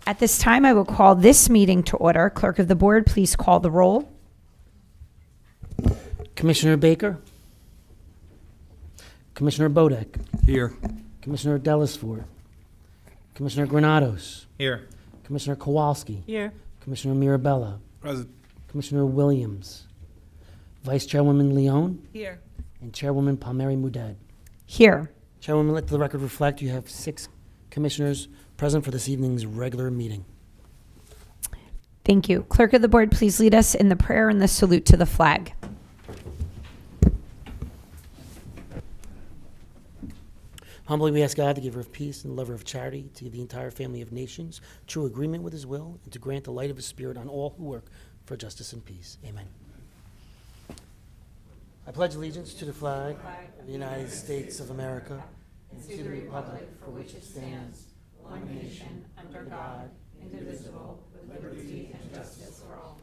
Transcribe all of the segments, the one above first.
At this time, I will call this meeting to order. Clerk of the Board, please call the roll. Commissioner Baker. Commissioner Bodek. Here. Commissioner Dellisford. Commissioner Granados. Here. Commissioner Kowalski. Here. Commissioner Mirabella. Present. Commissioner Williams. Vice Chairwoman Leone. Here. And Chairwoman Palmieri Muedad. Here. Chairwoman, let the record reflect you have 6 commissioners present for this evening's regular meeting. Thank you. Clerk of the Board, please lead us in the prayer and the salute to the flag. Humbly we ask God, the giver of peace and the lover of charity, to give the entire family of nations true agreement with his will, and to grant the light of his spirit on all who work for justice and peace. Amen. I pledge allegiance to the flag of the United States of America and to the republic for which it stands, one nation, under God, indivisible, with liberty and justice for all.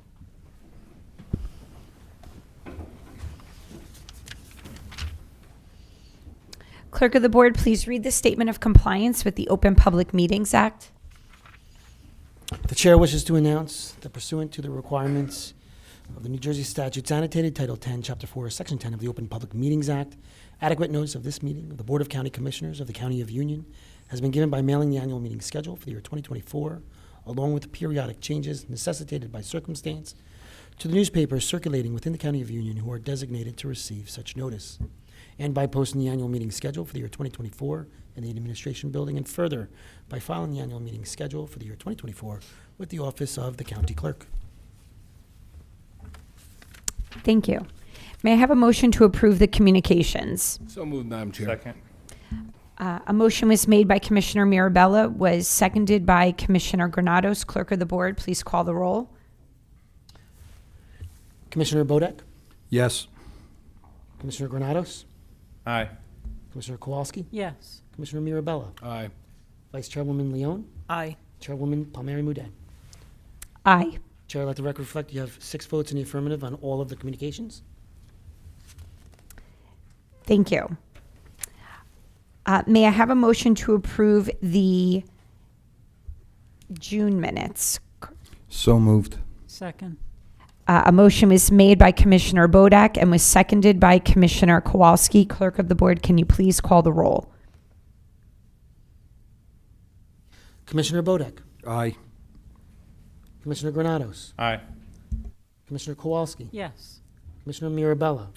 Clerk of the Board, please read the statement of compliance with the Open Public Meetings Act. The chair wishes to announce that pursuant to the requirements of the New Jersey Statutes annotated Title 10, Chapter 4, Section 10 of the Open Public Meetings Act, adequate notice of this meeting of the Board of County Commissioners of the County of Union has been given by mailing the annual meeting schedule for the year 2024, along with periodic changes necessitated by circumstance, to the newspapers circulating within the County of Union who are designated to receive such notice, and by posting the annual meeting schedule for the year 2024 in the Administration Building, and further by filing the annual meeting schedule for the year 2024 with the Office of the County Clerk. Thank you. May I have a motion to approve the communications? So moved, Madam Chair. Second. A motion was made by Commissioner Mirabella, was seconded by Commissioner Granados. Clerk of the Board, please call the roll. Commissioner Bodek? Yes. Commissioner Granados? Aye. Commissioner Kowalski? Yes. Commissioner Mirabella? Aye. Vice Chairwoman Leone? Aye. Chairwoman Palmieri Muedad? Aye. Chair, let the record reflect you have 6 votes in the affirmative on all of the communications. Thank you. May I have a motion to approve the June minutes? So moved. Second. A motion was made by Commissioner Bodak and was seconded by Commissioner Kowalski. Clerk of the Board, can you please call the roll? Commissioner Bodek? Aye. Commissioner Granados? Aye. Commissioner Kowalski? Yes. Commissioner Mirabella?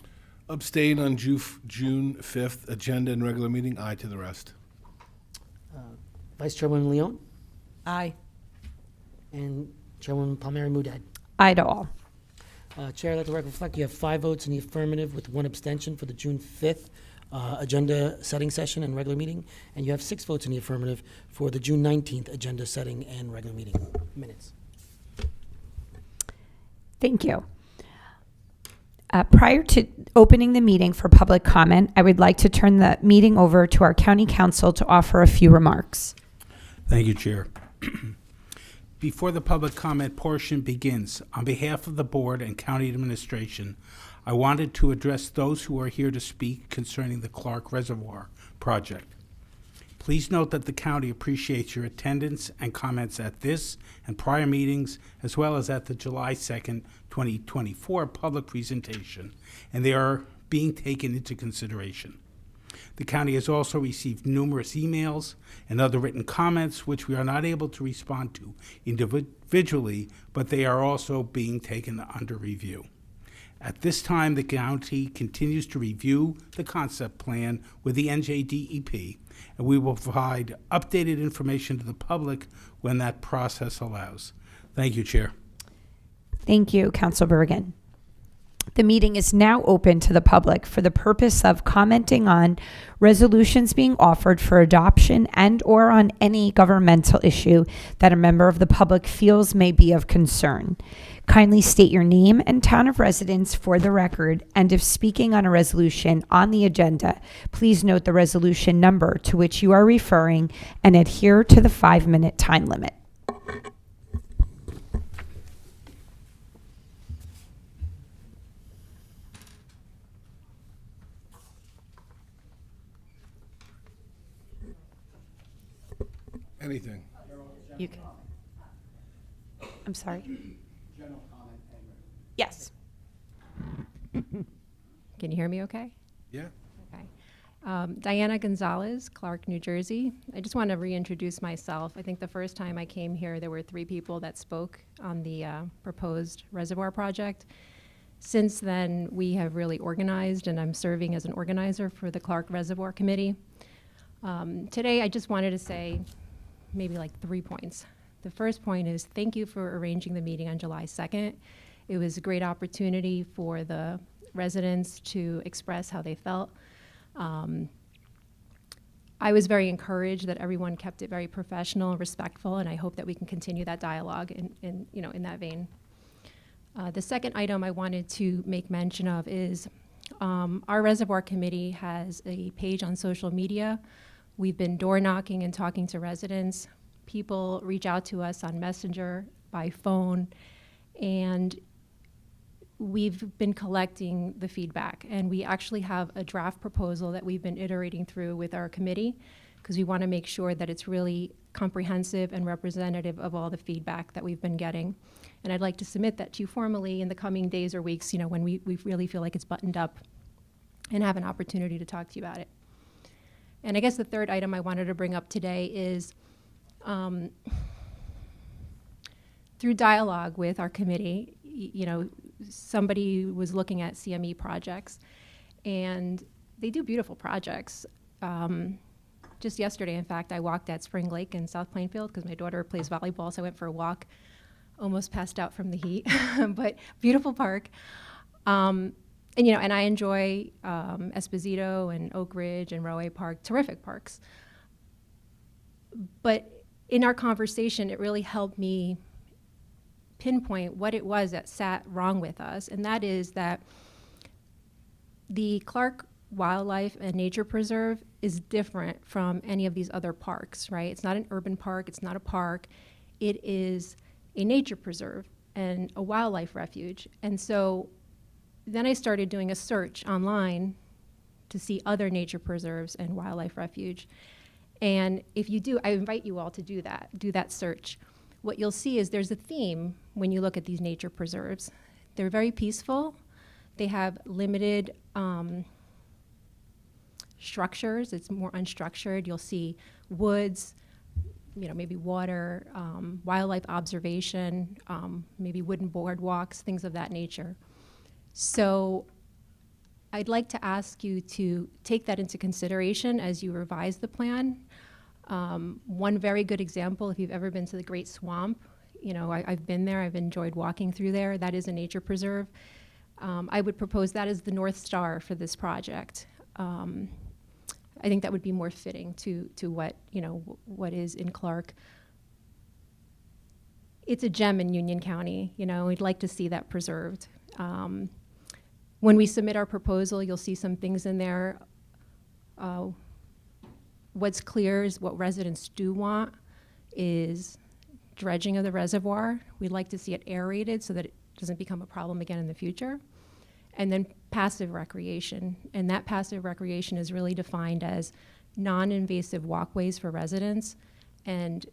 Abstain on June 5th, agenda and regular meeting, aye to the rest. Vice Chairwoman Leone? Aye. And Chairwoman Palmieri Muedad? Aye to all. Chair, let the record reflect you have 5 votes in the affirmative with 1 abstention for the June 5th agenda setting session and regular meeting, and you have 6 votes in the affirmative for the June 19th agenda setting and regular meeting minutes. Thank you. Prior to opening the meeting for public comment, I would like to turn the meeting over to our county council to offer a few remarks. Thank you, Chair. Before the public comment portion begins, on behalf of the board and county administration, I wanted to address those who are here to speak concerning the Clark Reservoir project. Please note that the county appreciates your attendance and comments at this and prior meetings, as well as at the July 2nd, 2024 public presentation, and they are being taken into consideration. The county has also received numerous emails and other written comments which we are not able to respond to individually, but they are also being taken under review. At this time, the county continues to review the concept plan with the NJDEP, and we will provide updated information to the public when that process allows. Thank you, Chair. Thank you, Council Bergen. The meeting is now open to the public for the purpose of commenting on resolutions being offered for adoption and/or on any governmental issue that a member of the public feels may be of concern. Kindly state your name and town of residence for the record, and if speaking on a resolution on the agenda, please note the resolution number to which you are referring and adhere to the 5-minute time limit. Anything. You can. I'm sorry. Yes. Can you hear me okay? Yeah. Okay. Diana Gonzalez, Clark, New Jersey. I just want to reintroduce myself. I think the first time I came here, there were 3 people that spoke on the proposed reservoir project. Since then, we have really organized, and I'm serving as an organizer for the Clark Reservoir Committee. Today, I just wanted to say maybe like 3 points. The first point is thank you for arranging the meeting on July 2nd. It was a great opportunity for the residents to express how they felt. I was very encouraged that everyone kept it very professional and respectful, and I hope that we can continue that dialogue in that vein. The second item I wanted to make mention of is our reservoir committee has a page on social media. We've been door knocking and talking to residents. People reach out to us on Messenger, by phone, and we've been collecting the feedback. And we actually have a draft proposal that we've been iterating through with our committee because we want to make sure that it's really comprehensive and representative of all the feedback that we've been getting. And I'd like to submit that to you formally in the coming days or weeks, when we really feel like it's buttoned up and have an opportunity to talk to you about it. And I guess the third item I wanted to bring up today is through dialogue with our committee, somebody was looking at CME projects, and they do beautiful projects. Just yesterday, in fact, I walked at Spring Lake in South Plainfield because my daughter plays volleyball, so I went for a walk. Almost passed out from the heat, but beautiful park. And I enjoy Esposito and Oak Ridge and Rowway Park, terrific parks. But in our conversation, it really helped me pinpoint what it was that sat wrong with us, and that is that the Clark Wildlife and Nature Preserve is different from any of these other parks, right? It's not an urban park, it's not a park, it is a nature preserve and a wildlife refuge. And so then I started doing a search online to see other nature preserves and wildlife refuge. And if you do, I invite you all to do that search. What you'll see is there's a theme when you look at these nature preserves. They're very peaceful. They have limited structures. It's more unstructured. You'll see woods, maybe water, wildlife observation, maybe wooden boardwalks, things of that nature. So I'd like to ask you to take that into consideration as you revise the plan. One very good example, if you've ever been to the Great Swamp, I've been there, I've enjoyed walking through there. That is a nature preserve. I would propose that as the North Star for this project. I think that would be more fitting to what, what is in Clark. It's a gem in Union County, we'd like to see that preserved. When we submit our proposal, you'll see some things in there. What's clear is what residents do want is dredging of the reservoir. We'd like to see it aerated so that it doesn't become a problem again in the future. And then passive recreation. And that passive recreation is really defined as non-invasive walkways for residents and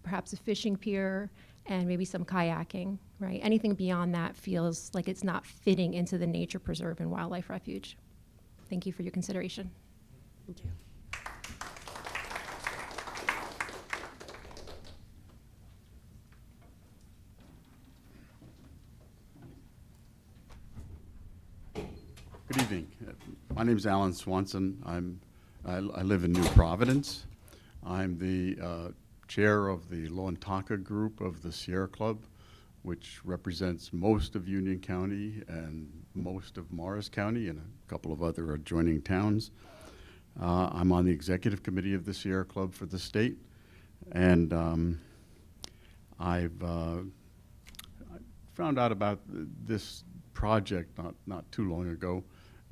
perhaps a fishing pier and maybe some kayaking, right? Anything beyond that feels like it's not fitting into the nature preserve and wildlife refuge. Thank you for your consideration. Thank you. Good evening. My name is Alan Swanson. I live in New Providence. I'm the chair of the Loantaka group of the Sierra Club, which represents most of Union County and most of Morris County and a couple of other adjoining towns. I'm on the executive committee of the Sierra Club for the state, and I've found out about this project not too long ago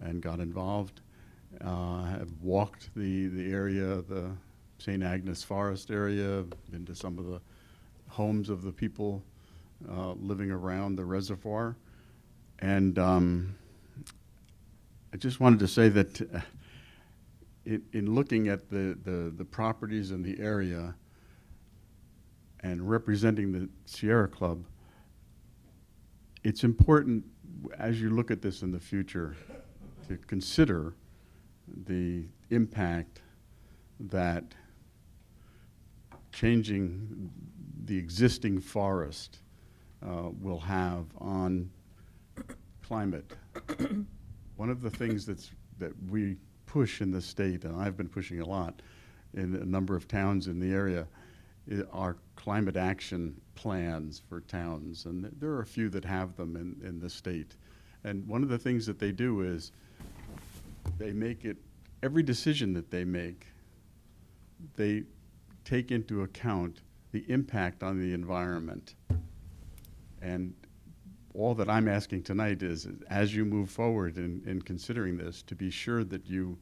and got involved. Have walked the area, the St. Agnes Forest area, been to some of the homes of the people living around the reservoir. And I just wanted to say that in looking at the properties in the area and representing the Sierra Club, it's important as you look at this in the future to consider the impact that changing the existing forest will have on climate. One of the things that we push in the state, and I've been pushing a lot in a number of towns in the area, are climate action plans for towns. And there are a few that have them in the state. And one of the things that they do is they make it, every decision that they make, they take into account the impact on the environment. And all that I'm asking tonight is, as you move forward in considering this, to be sure that you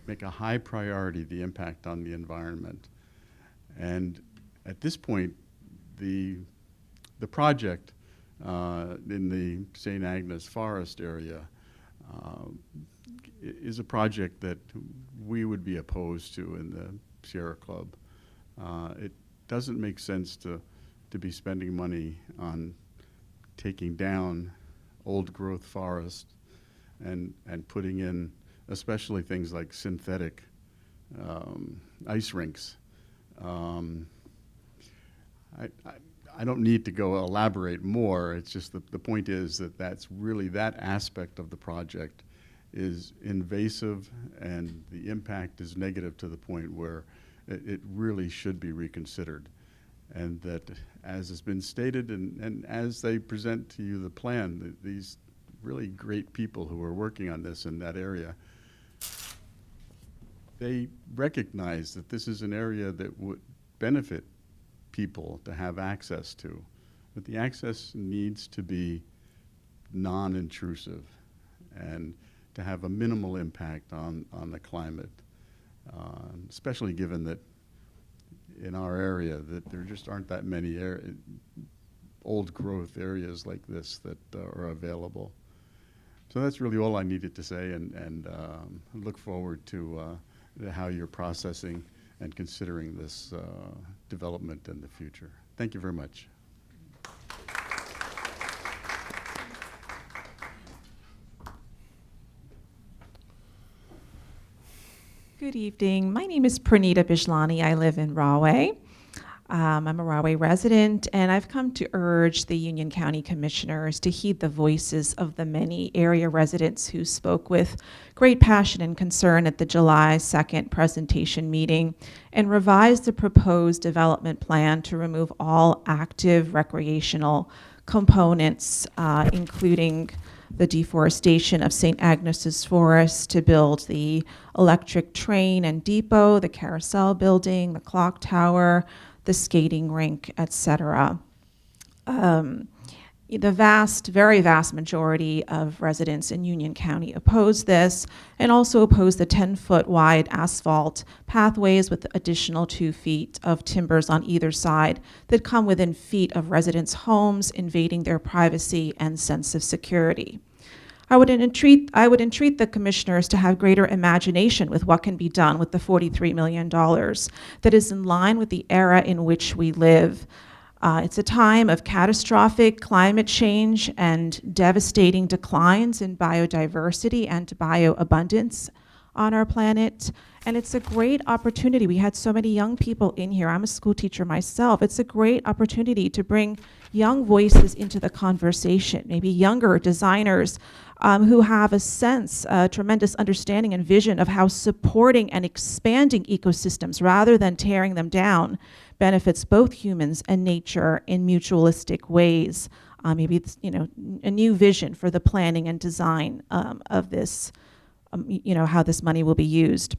make a high priority the impact on the environment. And at this point, the project in the St. Agnes Forest area is a project that we would be opposed to in the Sierra Club. It doesn't make sense to be spending money on taking down old growth forest and putting in especially things like synthetic ice rinks. I don't need to go elaborate more. It's just the point is that that's really, that aspect of the project is invasive, and the impact is negative to the point where it really should be reconsidered. And that, as has been stated, and as they present to you the plan, these really great people who are working on this in that area, they recognize that this is an area that would benefit people to have access to. But the access needs to be non-intrusive and to have a minimal impact on the climate, especially given that in our area that there just aren't that many old growth areas like this that are available. So that's really all I needed to say, and look forward to how you're processing and considering this development in the future. Thank you very much. Good evening. My name is Pranita Bijlani. I live in Rahway. I'm a Rahway resident, and I've come to urge the Union County Commissioners to heed the voices of the many area residents who spoke with great passion and concern at the July 2nd presentation meeting and revise the proposed development plan to remove all active recreational components, including the deforestation of St. Agnes's Forest to build the electric train and depot, the carousel building, the clock tower, the skating rink, etc. The very vast majority of residents in Union County oppose this, and also oppose the 10-foot wide asphalt pathways with additional 2 feet of timbers on either side that come within feet of residents' homes, invading their privacy and sense of security. I would entreat the commissioners to have greater imagination with what can be done with the $43 million that is in line with the era in which we live. It's a time of catastrophic climate change and devastating declines in biodiversity and bioabundance on our planet. And it's a great opportunity. We had so many young people in here. I'm a school teacher myself. It's a great opportunity to bring young voices into the conversation, maybe younger designers who have a sense, a tremendous understanding and vision of how supporting and expanding ecosystems rather than tearing them down benefits both humans and nature in mutualistic ways. Maybe it's, a new vision for the planning and design of this, how this money will be used.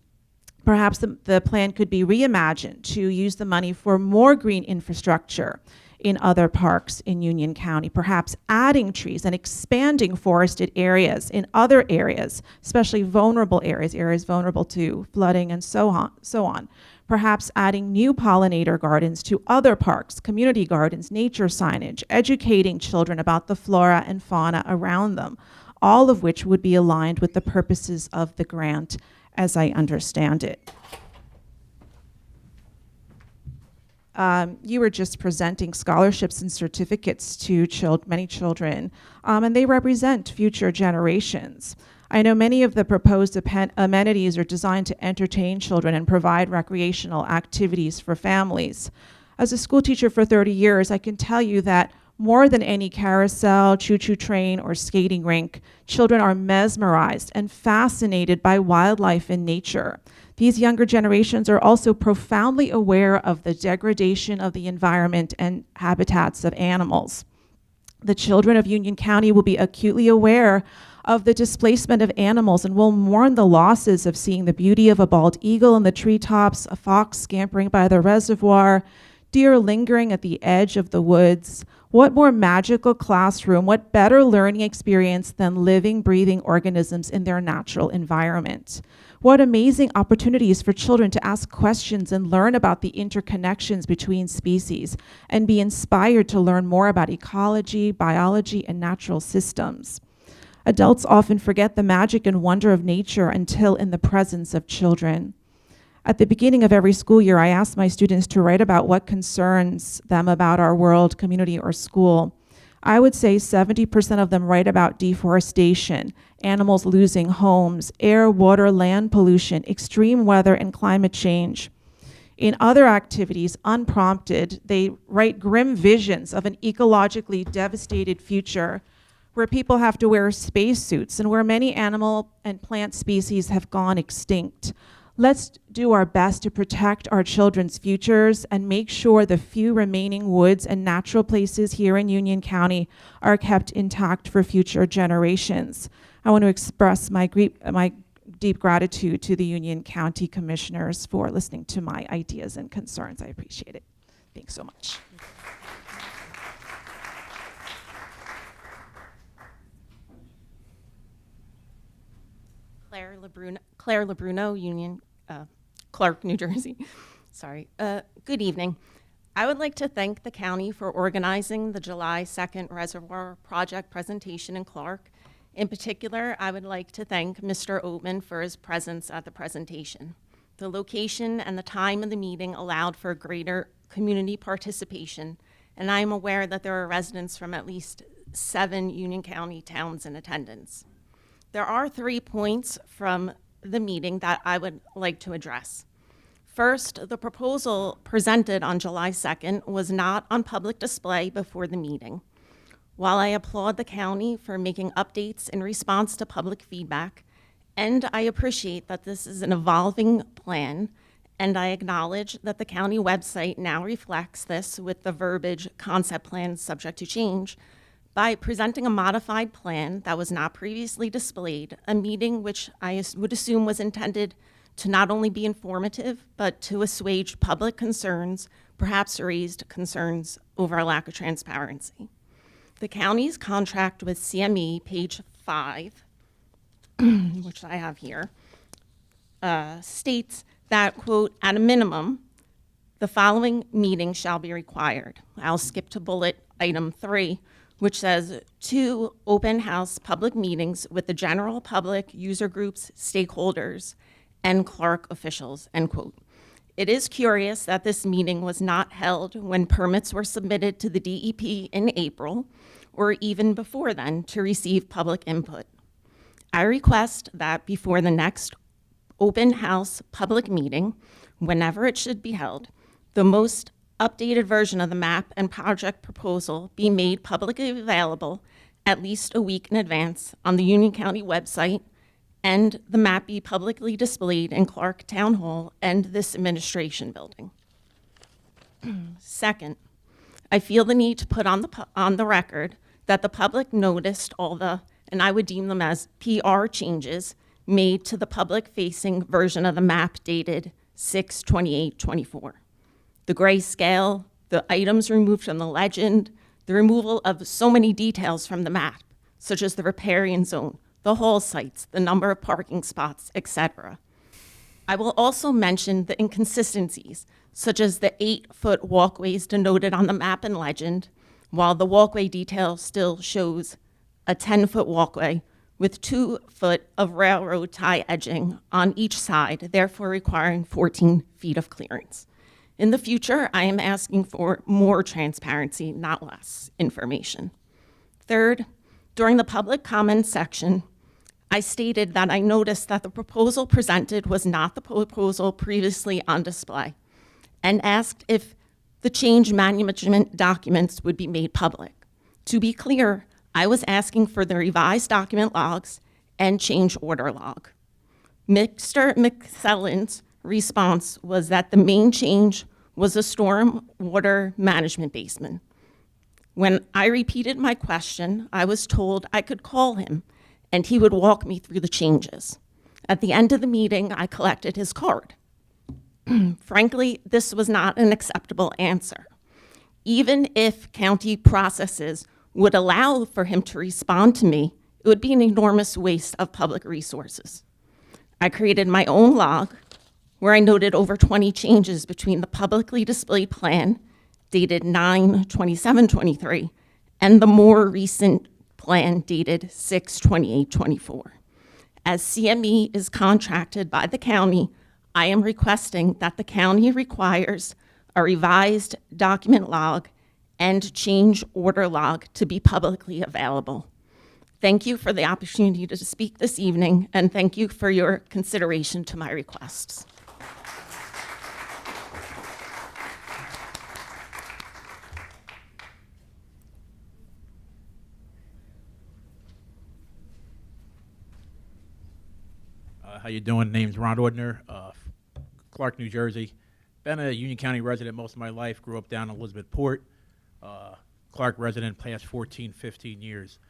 Perhaps the plan could be reimagined to use the money for more green infrastructure in other parks in Union County, perhaps adding trees and expanding forested areas in other areas, especially vulnerable areas vulnerable to flooding and so on. Perhaps adding new pollinator gardens to other parks, community gardens, nature signage, educating children about the flora and fauna around them, all of which would be aligned with the purposes of the grant as I understand it. you were just presenting scholarships and certificates to many children, and they represent future generations. I know many of the proposed amenities are designed to entertain children and provide recreational activities for families. As a school teacher for 30 years, I can tell you that more than any carousel, choo-choo train, or skating rink, children are mesmerized and fascinated by wildlife and nature. These younger generations are also profoundly aware of the degradation of the environment and habitats of animals. The children of Union County will be acutely aware of the displacement of animals and will mourn the losses of seeing the beauty of a bald eagle in the treetops, a fox scampering by the reservoir, deer lingering at the edge of the woods. What more magical classroom, what better learning experience than living, breathing organisms in their natural environment? What amazing opportunities for children to ask questions and learn about the interconnections between species and be inspired to learn more about ecology, biology, and natural systems. Adults often forget the magic and wonder of nature until in the presence of children. At the beginning of every school year, I ask my students to write about what concerns them about our world, community, or school. I would say 70% of them write about deforestation, animals losing homes, air, water, land pollution, extreme weather, and climate change. In other activities, unprompted, they write grim visions of an ecologically devastated future where people have to wear spacesuits and where many animal and plant species have gone extinct. Let's do our best to protect our children's futures and make sure the few remaining woods and natural places here in Union County are kept intact for future generations. I want to express my deep gratitude to the Union County Commissioners for listening to my ideas and concerns. I appreciate it. Thanks so much. Claire Labruno, Union Clark, New Jersey. Sorry. Good evening. I would like to thank the county for organizing the July 2nd Reservoir Project presentation in Clark. In particular, I would like to thank Mr. Oatman for his presence at the presentation. The location and the time of the meeting allowed for greater community participation, and I am aware that there are residents from at least 7 Union County towns in attendance. There are 3 points from the meeting that I would like to address. First, the proposal presented on July 2nd was not on public display before the meeting. While I applaud the county for making updates in response to public feedback, and I appreciate that this is an evolving plan, and I acknowledge that the county website now reflects this with the verbiage concept plan subject to change, by presenting a modified plan that was not previously displayed, a meeting which I would assume was intended to not only be informative, but to assuage public concerns, perhaps raised concerns over a lack of transparency. The county's contract with CME, page 5, which I have here, states that, quote, at a minimum, the following meeting shall be required. I'll skip to bullet item 3, which says 2 open house public meetings with the general public, user groups, stakeholders, and Clark officials, end quote. It is curious that this meeting was not held when permits were submitted to the DEP in April, or even before then, to receive public input. I request that before the next open house public meeting, whenever it should be held, the most updated version of the map and project proposal be made publicly available at least a week in advance on the Union County website, and the map be publicly displayed in Clark Town Hall and this administration building. Second, I feel the need to put on the record that the public noticed all the, and I would deem them as PR changes, made to the public-facing version of the map dated 6/28/24. The grayscale, the items removed from the legend, the removal of so many details from the map, such as the riparian zone, the haul sites, the number of parking spots, etc. I will also mention the inconsistencies, such as the 8-foot walkways denoted on the map and legend, while the walkway detail still shows a 10-foot walkway with 2 foot of railroad tie edging on each side, therefore requiring 14 feet of clearance. In the future, I am asking for more transparency, not less information. Third, during the public comment section, I stated that I noticed that the proposal presented was not the proposal previously on display, and asked if the change management documents would be made public. To be clear, I was asking for the revised document logs and change order log. Mr. McSellan's response was that the main change was a storm water management basement. When I repeated my question, I was told I could call him and he would walk me through the changes. At the end of the meeting, I collected his card. Frankly, this was not an acceptable answer. Even if county processes would allow for him to respond to me, it would be an enormous waste of public resources. I created my own log where I noted over 20 changes between the publicly displayed plan dated 9/27/23 and the more recent plan dated 6/28/24. As CME is contracted by the county, I am requesting that the county requires a revised document log and change order log to be publicly available. Thank you for the opportunity to speak this evening, and thank you for your consideration to my requests. How you doing? Name's Ron Ordner, Clark, New Jersey. Been a Union County resident most of my life. Grew up down in Elizabethport. Clark resident past 14, 15 years.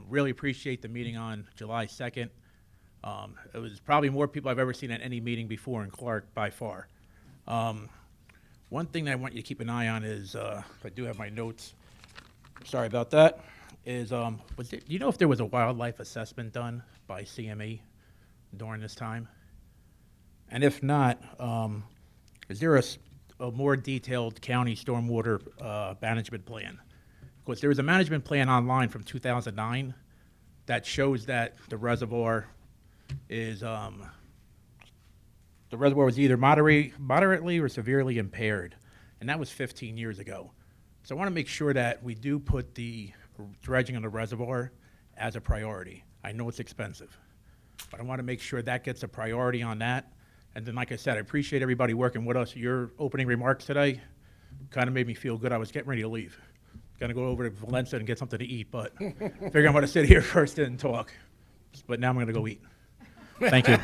Really appreciate the meeting on July 2nd. It was probably more people I've ever seen at any meeting before in Clark by far. One thing that I want you to keep an eye on is, I do have my notes. Sorry about that. Is do you know if there was a wildlife assessment done by CME during this time? And if not, is there a more detailed county stormwater management plan? Because there was a management plan online from 2009 that shows that the reservoir is was either moderately or severely impaired, and that was 15 years ago. So I want to make sure that we do put the dredging of the reservoir as a priority. I know it's expensive, but I want to make sure that gets a priority on that. And then, like I said, I appreciate everybody working with us. Your opening remarks today kind of made me feel good. I was getting ready to leave. Going to go over to Valencia and get something to eat, but figure I'm going to sit here first and talk. But now I'm going to go eat. Thank you.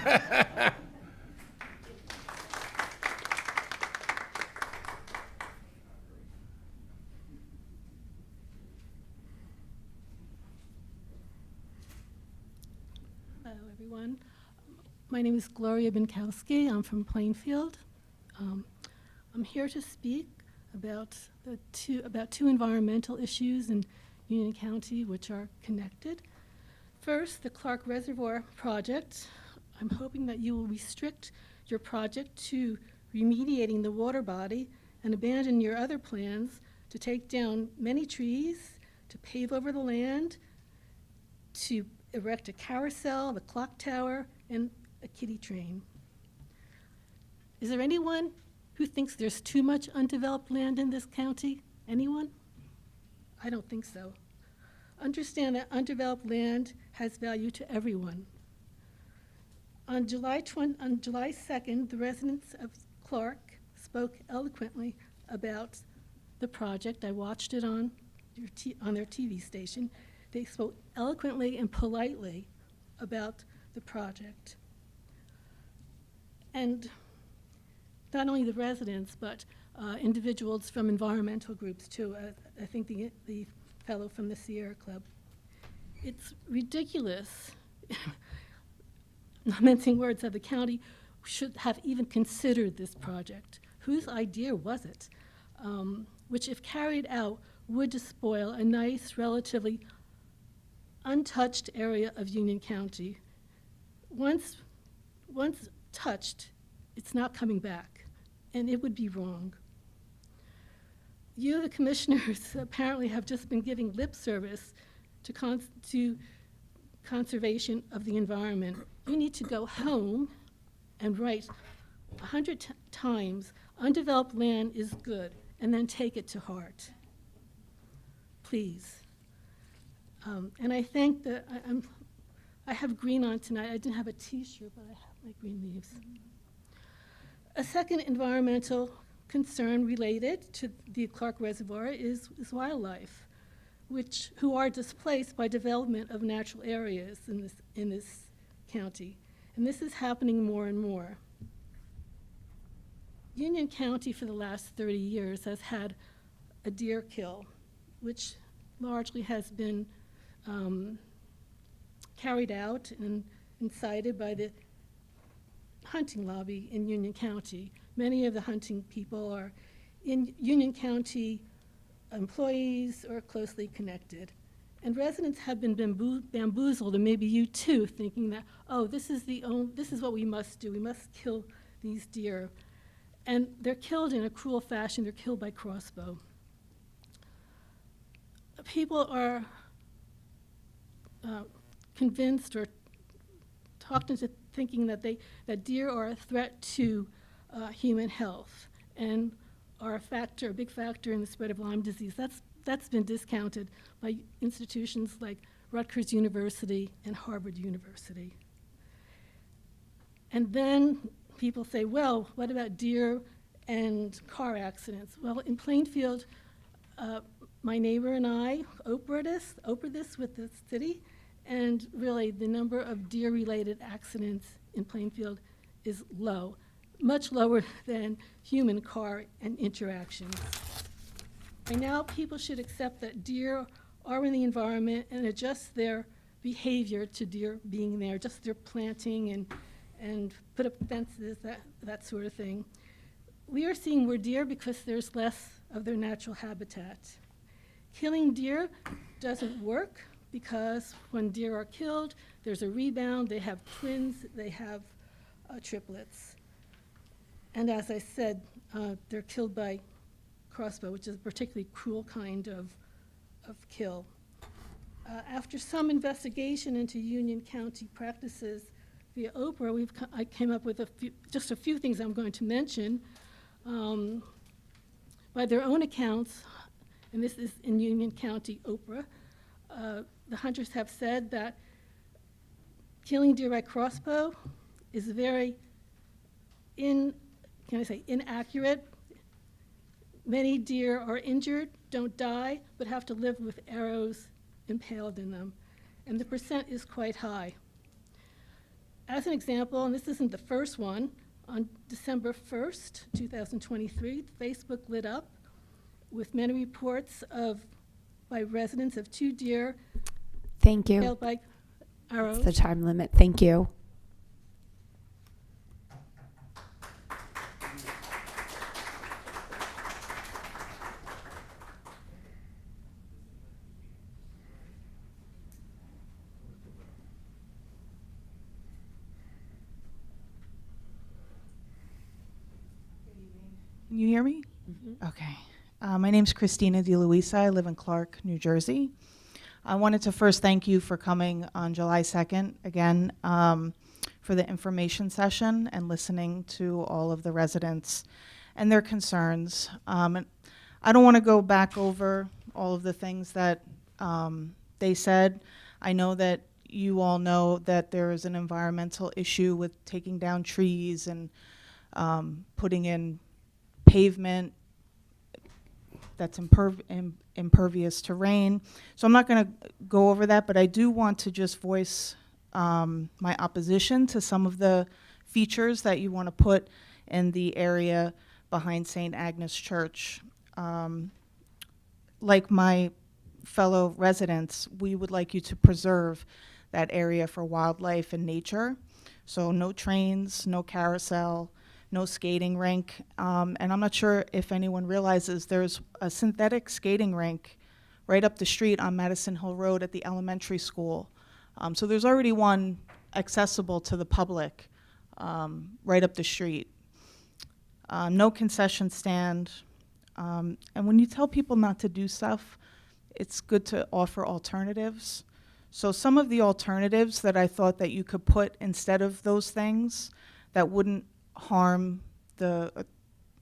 Hello, everyone. My name is Gloria Binkowski. I'm from Plainfield. I'm here to speak about two environmental issues in Union County which are connected. First, the Clark Reservoir project. I'm hoping that you will restrict your project to remediating the water body and abandon your other plans to take down many trees, to pave over the land, to erect a carousel, the clock tower, and a kiddie train. Is there anyone who thinks there's too much undeveloped land in this county? Anyone? I don't think so. Understand that undeveloped land has value to everyone. On July 2nd, the residents of Clark spoke eloquently about the project. I watched it on their TV station. They spoke eloquently and politely about the project. And not only the residents, but individuals from environmental groups too. I think the fellow from the Sierra Club. It's ridiculous, not mincing words, that the county should have even considered this project. Whose idea was it? Which, if carried out, would despoil a nice, relatively untouched area of Union County. Once touched, it's not coming back, and it would be wrong. You, the commissioners, apparently have just been giving lip service to conservation of the environment. You need to go home and write 100 times Undeveloped land is good, and then take it to heart. Please. And I think that I have green on tonight. I didn't have a t-shirt, but I have my green leaves. A second environmental concern related to the Clark Reservoir is wildlife, who are displaced by development of natural areas in this county. And this is happening more and more. Union County for the last 30 years has had a deer kill, which largely has been carried out and incited by the hunting lobby in Union County. Many of the hunting people are in Union County employees or closely connected. And residents have been bamboozled, and maybe you too, thinking that, oh, this is what we must do. We must kill these deer. And they're killed in a cruel fashion. They're killed by crossbow. People are convinced or talked into thinking that deer are a threat to human health and are a big factor in the spread of Lyme disease. That's been discounted by institutions like Rutgers University and Harvard University. And then people say, well, what about deer and car accidents? Well, in Plainfield, my neighbor and I Oprah this with the city, and really the number of deer-related accidents in Plainfield is low, much lower than human car and interactions. By now, people should accept that deer are in the environment and adjust their behavior to deer being there, just their planting and put up fences, that sort of thing. We are seeing more deer because there's less of their natural habitat. Killing deer doesn't work because when deer are killed, there's a rebound. They have twins, they have triplets. And as I said, they're killed by crossbow, which is a particularly cruel kind of kill. After some investigation into Union County practices via Oprah, I came up with just a few things I'm going to mention. By their own accounts, and this is in Union County, Oprah, the hunters have said that killing deer by crossbow is very inaccurate. Many deer are injured, don't die, but have to live with arrows impaled in them. And the percent is quite high. As an example, and this isn't the first one, on December 1st, 2023, Facebook lit up with many reports by residents of 2 deer Thank you. killed by arrows. That's the time limit. Thank you. Can you hear me? Mm-hmm. Okay. My name's Christina DeLuisa. I live in Clark, New Jersey. I wanted to first thank you for coming on July 2nd again for the information session and listening to all of the residents and their concerns. And I don't want to go back over all of the things that they said. I know that you all know that there is an environmental issue with taking down trees and putting in pavement that's impervious to rain. So I'm not going to go over that, but I do want to just voice my opposition to some of the features that you want to put in the area behind St. Agnes Church. Like my fellow residents, we would like you to preserve that area for wildlife and nature. So no trains, no carousel, no skating rink. And I'm not sure if anyone realizes there's a synthetic skating rink right up the street on Madison Hill Road at the elementary school. So there's already one accessible to the public right up the street. No concession stand. And when you tell people not to do stuff, it's good to offer alternatives. So some of the alternatives that I thought that you could put instead of those things that wouldn't harm the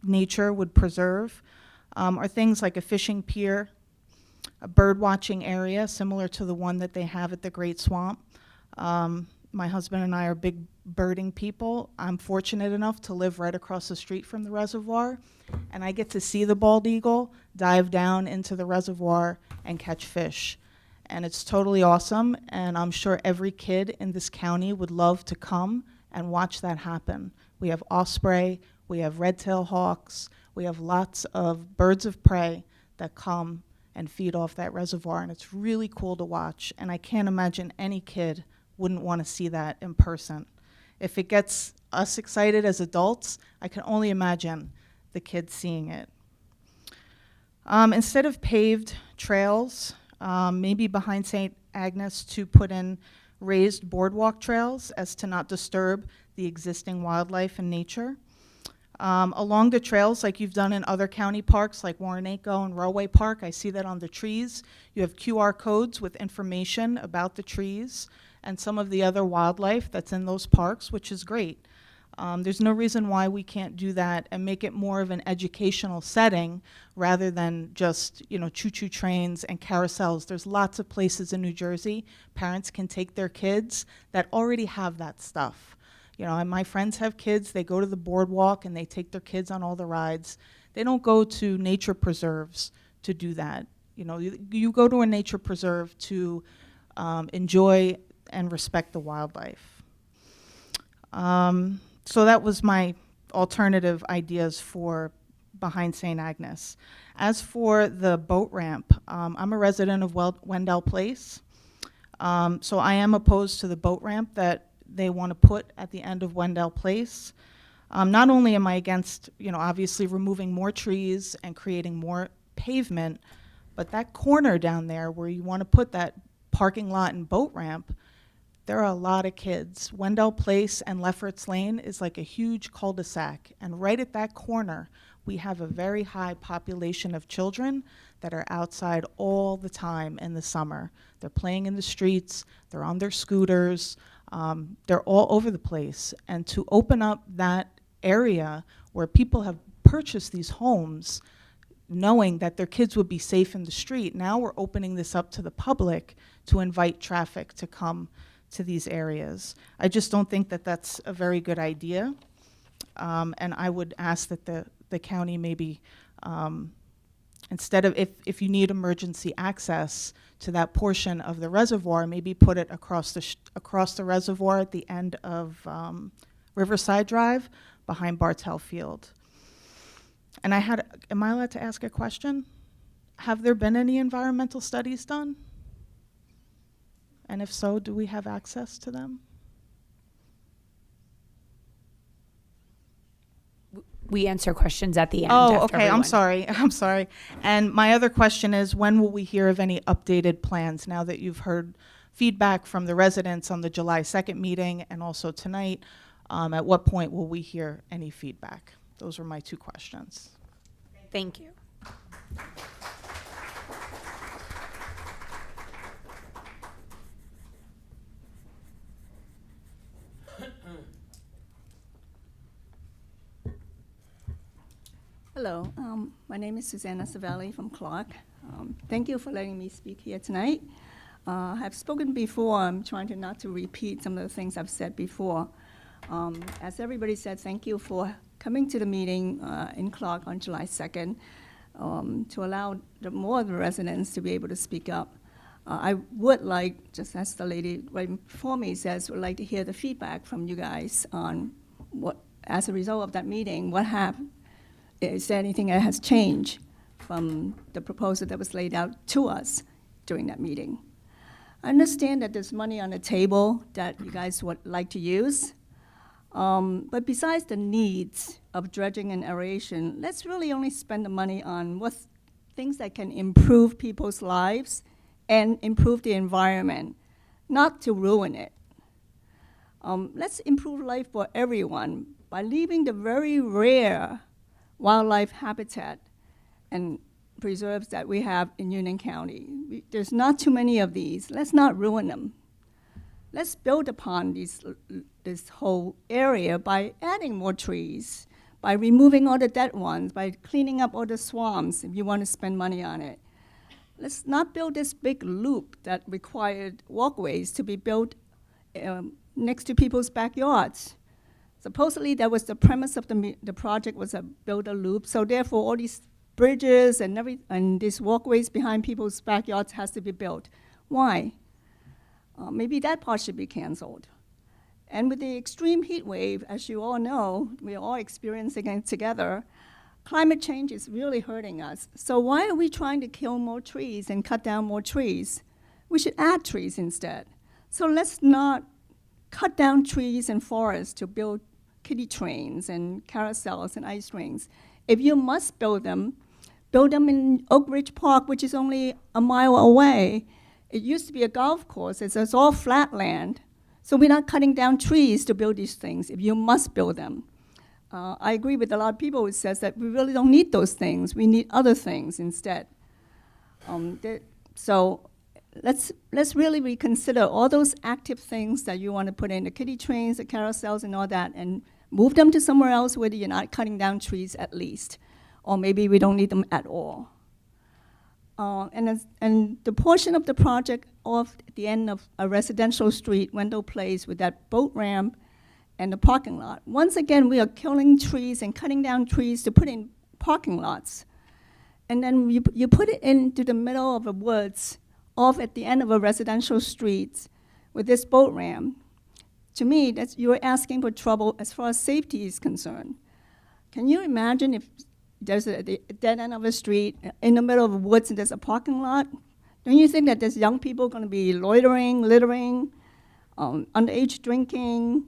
nature would preserve are things like a fishing pier, a bird watching area similar to the one that they have at the Great Swamp. My husband and I are big birding people. I'm fortunate enough to live right across the street from the reservoir, and I get to see the bald eagle dive down into the reservoir and catch fish. And it's totally awesome, and I'm sure every kid in this county would love to come and watch that happen. We have osprey, we have red-tailed hawks, we have lots of birds of prey that come and feed off that reservoir, and it's really cool to watch. And I can't imagine any kid wouldn't want to see that in person. If it gets us excited as adults, I can only imagine the kids seeing it. Instead of paved trails, maybe behind St. Agnes to put in raised boardwalk trails as to not disturb the existing wildlife and nature. Along the trails, like you've done in other county parks like Warrenacre and Railway Park, I see that on the trees. You have QR codes with information about the trees and some of the other wildlife that's in those parks, which is great. There's no reason why we can't do that and make it more of an educational setting rather than just, choo-choo trains and carousels. There's lots of places in New Jersey parents can take their kids that already have that stuff. And my friends have kids, they go to the boardwalk and they take their kids on all the rides. They don't go to nature preserves to do that. You go to a nature preserve to enjoy and respect the wildlife. So that was my alternative ideas for behind St. Agnes. As for the boat ramp, I'm a resident of Wendell Place. So I am opposed to the boat ramp that they want to put at the end of Wendell Place. Not only am I against, obviously removing more trees and creating more pavement, but that corner down there where you want to put that parking lot and boat ramp, there are a lot of kids. Wendell Place and Lefferts Lane is like a huge cul-de-sac, and right at that corner, we have a very high population of children that are outside all the time in the summer. They're playing in the streets, they're on their scooters, they're all over the place. And to open up that area where people have purchased these homes knowing that their kids would be safe in the street, now we're opening this up to the public to invite traffic to come to these areas. I just don't think that that's a very good idea. And I would ask that the county maybe, instead of, if you need emergency access to that portion of the reservoir, maybe put it across the reservoir at the end of Riverside Drive behind Bartell Field. And am I allowed to ask a question? Have there been any environmental studies done? And if so, do we have access to them? We answer questions at the end. Oh, after okay, everyone. I'm sorry. And my other question is, when will we hear of any updated plans now that you've heard feedback from the residents on the July 2nd meeting and also tonight? At what point will we hear any feedback? Those were my two questions. Thank you. Hello, my name is Susanna Savelli from Clark. Thank you for letting me speak here tonight. I've spoken before. I'm trying to not to repeat some of the things I've said before. As everybody said, thank you for coming to the meeting in Clark on July 2nd to allow more of the residents to be able to speak up. I would like, just as the lady right before me says, would like to hear the feedback from you guys on what, as a result of that meeting, what happened. Is there anything that has changed from the proposal that was laid out to us during that meeting? I understand that there's money on the table that you guys would like to use, but besides the needs of dredging and aeration, let's really only spend the money on things that can improve people's lives and improve the environment, not to ruin it. Let's improve life for everyone by leaving the very rare wildlife habitat and preserves that we have in Union County. There's not too many of these. Let's not ruin them. Let's build upon this whole area by adding more trees, by removing all the dead ones, by cleaning up all the swamps if you want to spend money on it. Let's not build this big loop that required walkways to be built next to people's backyards. Supposedly, that was the premise of the project, was to build a loop. So therefore, all these bridges and these walkways behind people's backyards has to be built. Why? Maybe that part should be canceled. And with the extreme heat wave, as you all know, we are all experiencing it together, climate change is really hurting us. So why are we trying to kill more trees and cut down more trees? We should add trees instead. So let's not cut down trees and forests to build kiddie trains and carousels and ice rings. If you must build them in Oak Ridge Park, which is only a mile away. It used to be a golf course. It's all flat land. So we're not cutting down trees to build these things if you must build them. I agree with a lot of people who says that we really don't need those things. We need other things instead. So let's really reconsider all those active things that you want to put in, the kiddie trains, the carousels, and all that, and move them to somewhere else where you're not cutting down trees at least. Or maybe we don't need them at all. And the portion of the project off the end of a residential street, Wendell Place, with that boat ramp and the parking lot. Once again, we are killing trees and cutting down trees to put in parking lots. And then you put it into the middle of the woods, off at the end of a residential street with this boat ramp. To me, you're asking for trouble as far as safety is concerned. Can you imagine if there's a dead end of a street in the middle of the woods and there's a parking lot? Don't you think that there's young people going to be loitering, littering, underage drinking,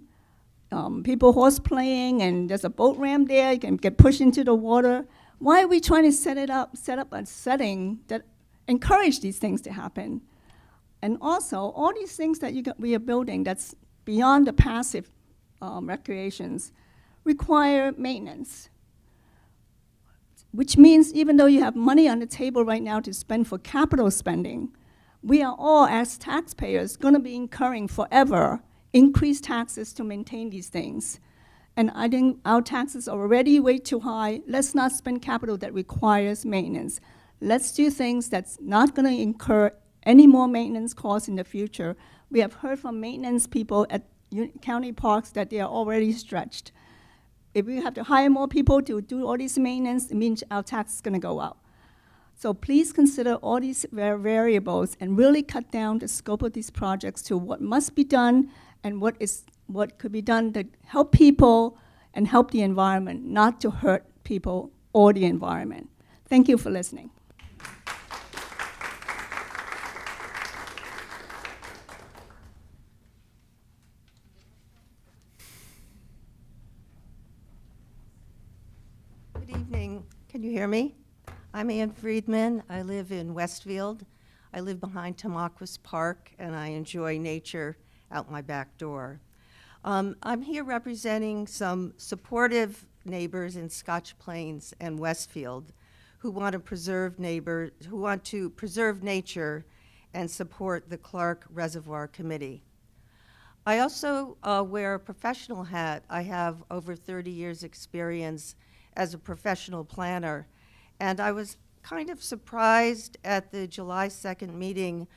people horse playing, and there's a boat ramp there, you can get pushed into the water? Why are we trying to set up a setting that encourage these things to happen? And also, all these things that we are building that's beyond the passive recreations require maintenance. Which means even though you have money on the table right now to spend for capital spending, we are all, as taxpayers, going to be incurring forever increased taxes to maintain these things. And I think our taxes are already way too high. Let's not spend capital that requires maintenance. Let's do things that's not going to incur any more maintenance costs in the future. We have heard from maintenance people at county parks that they are already stretched. If we have to hire more people to do all this maintenance, it means our tax is going to go up. So please consider all these variables and really cut down the scope of these projects to what must be done and what could be done to help people and help the environment, not to hurt people or the environment. Thank you for listening. Good evening. Can you hear me? I'm Ann Friedman. I live in Westfield. I live behind Tamaqua Park, and I enjoy nature out my back door. I'm here representing some supportive neighbors in Scotch Plains and Westfield who want to preserve nature and support the Clark Reservoir Committee. I also wear a professional hat. I have over 30 years experience as a professional planner, and I was kind of surprised at the July 2nd meeting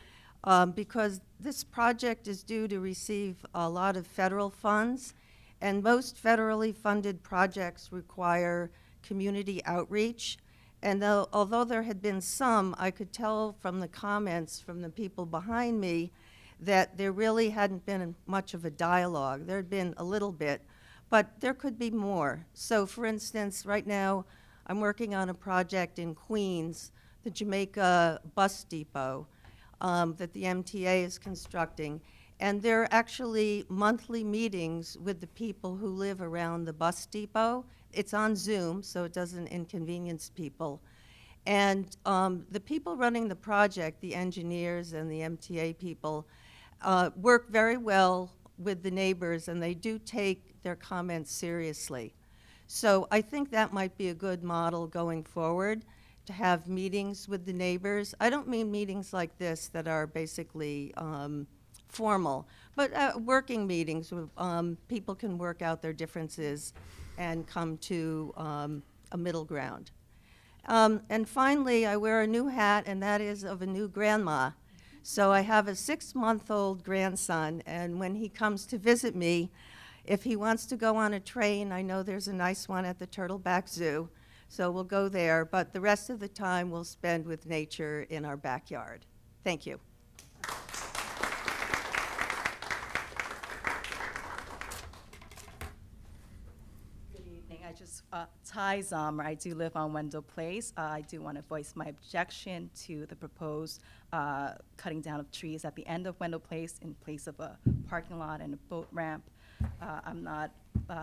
because this project is due to receive a lot of federal funds, and most federally funded projects require community outreach. And although there had been some, I could tell from the comments from the people behind me that there really hadn't been much of a dialogue. There had been a little bit, but there could be more. So for instance, right now, I'm working on a project in Queens, the Jamaica Bus Depot, that the MTA is constructing. And there are actually monthly meetings with the people who live around the bus depot. It's on Zoom, so it doesn't inconvenience people. And the people running the project, the engineers and the MTA people, work very well with the neighbors, and they do take their comments seriously. So I think that might be a good model going forward, to have meetings with the neighbors. I don't mean meetings like this that are basically formal, but working meetings where people can work out their differences and come to a middle ground. And finally, I wear a new hat, and that is of a new grandma. So I have a 6-month-old grandson, and when he comes to visit me, if he wants to go on a train, I know there's a nice one at the Turtleback Zoo, so we'll go there, but the rest of the time we'll spend with nature in our backyard. Thank you. Good evening. I just, Ty Zomer, I do live on Wendell Place. I do want to voice my objection to the proposed cutting down of trees at the end of Wendell Place in place of a parking lot and a boat ramp. I'm not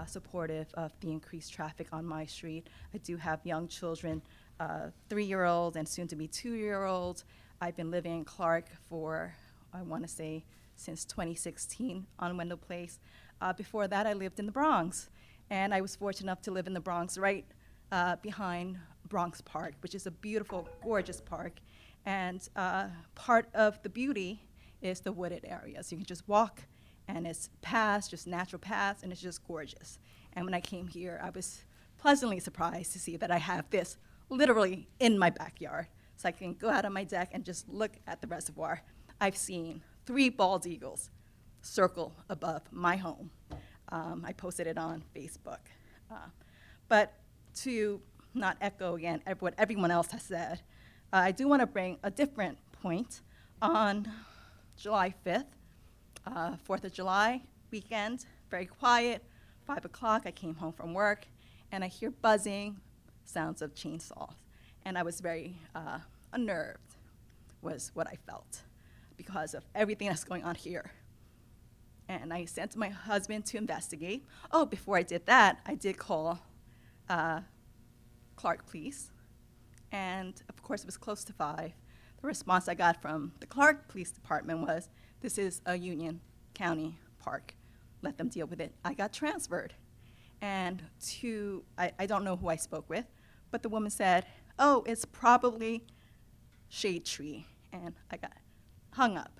supportive of the increased traffic on my street. I do have young children, 3-year-old and soon to be 2-year-old. I've been living in Clark for, I want to say, since 2016 on Wendell Place. Before that, I lived in the Bronx. And I was fortunate enough to live in the Bronx right behind Bronx Park, which is a beautiful, gorgeous park. And part of the beauty is the wooded area. So you can just walk, and it's paths, just natural paths, and it's just gorgeous. And when I came here, I was pleasantly surprised to see that I have this literally in my backyard. So I can go out on my deck and just look at the reservoir. I've seen 3 bald eagles circle above my home. I posted it on Facebook. But to not echo again what everyone else has said, I do want to bring a different point. On July 5th, 4th of July weekend, very quiet, 5 o'clock, I came home from work, and I hear buzzing sounds of chainsaws. And I was very unnerved, was what I felt, because of everything that's going on here. And I sent my husband to investigate. Oh, before I did that, I did call Clark Police. And of course, it was close to 5. The response I got from the Clark Police Department was, this is a Union County park. Let them deal with it. I got transferred. And I don't know who I spoke with, but the woman said, oh, it's probably shade tree. And I got hung up.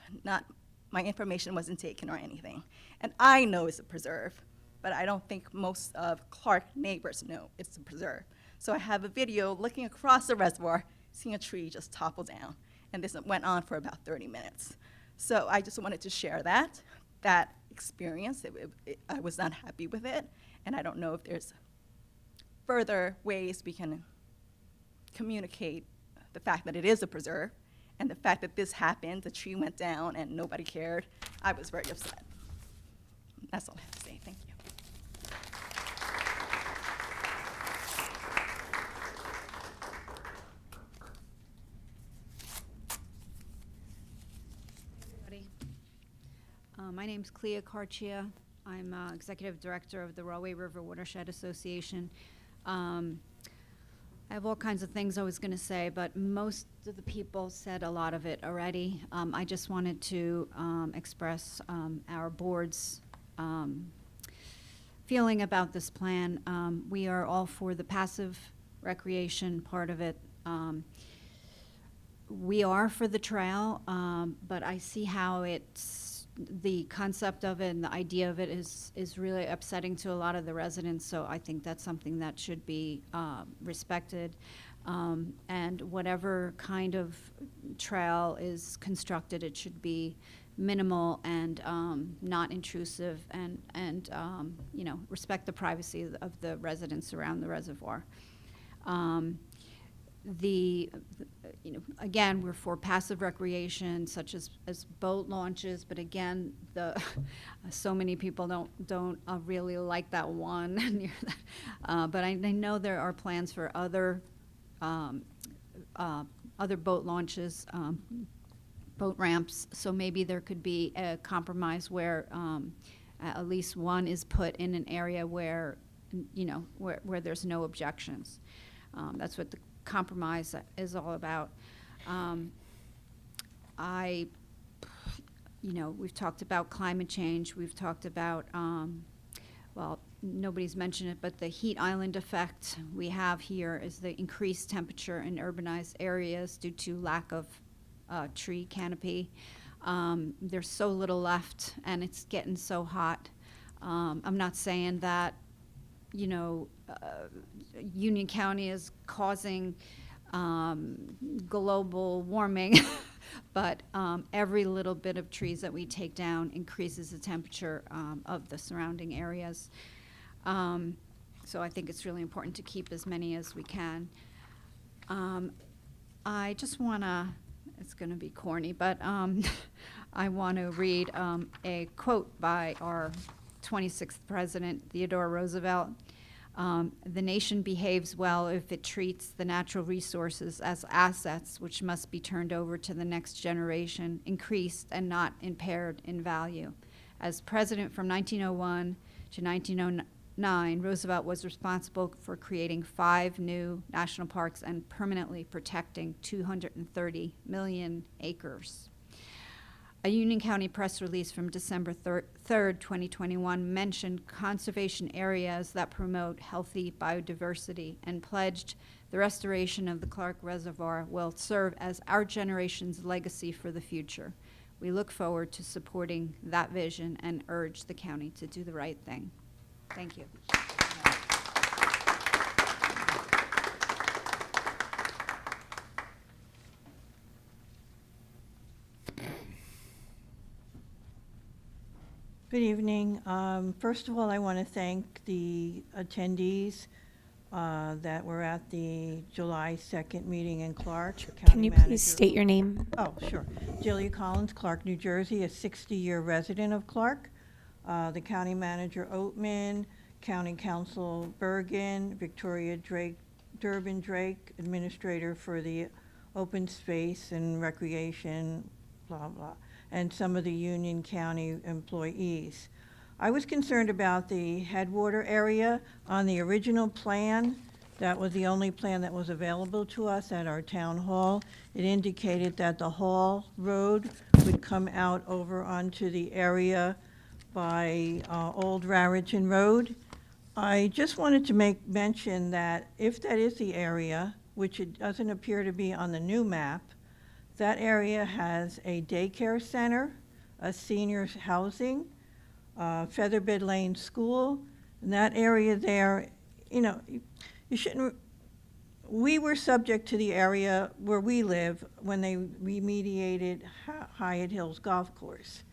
My information wasn't taken or anything. And I know it's a preserve, but I don't think most of Clark neighbors know it's a preserve. So I have a video looking across the reservoir, seeing a tree just topple down. And this went on for about 30 minutes. So I just wanted to share that experience. I was not happy with it, and I don't know if there's further ways we can communicate the fact that it is a preserve. And the fact that this happened, the tree went down and nobody cared, I was very upset. That's all I have to say. Thank you. Everybody. My name's Clea Carchia. I'm Executive Director of the Rahway River Watershed Association. I have all kinds of things I was going to say, but most of the people said a lot of it already. I just wanted to express our board's feeling about this plan. We are all for the passive recreation part of it. We are for the trail, but I see how the concept of it and the idea of it is really upsetting to a lot of the residents, so I think that's something that should be respected. And whatever kind of trail is constructed, it should be minimal and not intrusive, and respect the privacy of the residents around the reservoir. Again, we're for passive recreation, such as boat launches, but again, so many people don't really like that one near that. But I know there are plans for other boat launches, boat ramps. So maybe there could be a compromise where at least one is put in an area where there's no objections. That's what the compromise is all about. We've talked about climate change. We've talked about, nobody's mentioned it, but the heat island effect we have here is the increased temperature in urbanized areas due to lack of tree canopy. There's so little left, and it's getting so hot. I'm not saying that you know, Union County is causing global warming, but every little bit of trees that we take down increases the temperature of the surrounding areas. So I think it's really important to keep as many as we can. I just want to, it's going to be corny, but I want to read a quote by our 26th President, Theodore Roosevelt. The nation behaves well if it treats the natural resources as assets which must be turned over to the next generation, increased and not impaired in value. As president from 1901 to 1909, Roosevelt was responsible for creating 5 new national parks and permanently protecting 230 million acres. A Union County press release from December 3rd, 2021 mentioned conservation areas that promote healthy biodiversity and pledged the restoration of the Clark Reservoir will serve as our generation's legacy for the future. We look forward to supporting that vision and urge the county to do the right thing. Thank you. Good evening. First of all, I want to thank the attendees that were at the July 2nd meeting in Clark. Can you please state your name? Oh, sure. Julia Collins, Clark, New Jersey, a 60-year resident of Clark. The county manager, Oatman, county council, Bergen, Victoria Drake, Durbin Drake, administrator for the open space and recreation, blah, blah, and some of the Union County employees. I was concerned about the headwater area on the original plan. That was the only plan that was available to us at our town hall. It indicated that the Hall Road would come out over onto the area by Old Raritan Road. I just wanted to make mention that if that is the area, which it doesn't appear to be on the new map, that area has a daycare center, a seniors housing, Featherbed Lane School, and that area there, you know, you shouldn't, we were subject to the area where we live when they remediated Hyatt Hills Golf Course.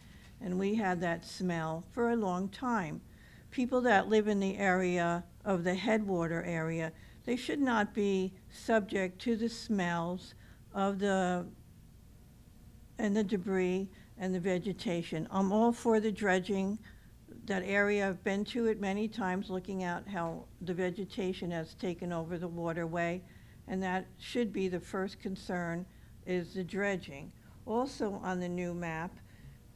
And we had that smell for a long time. People that live in the area of the headwater area, they should not be subject to the smells of the debris and the vegetation. I'm all for the dredging. That area, I've been to it many times, looking at how the vegetation has taken over the waterway, and that should be the first concern, is the dredging. Also on the new map,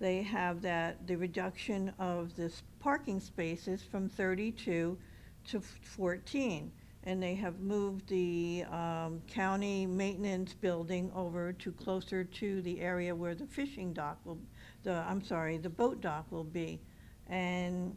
they have that the reduction of the parking spaces from 32 to 14. And they have moved the county maintenance building over to closer to the area where the fishing dock will, the boat dock will be. And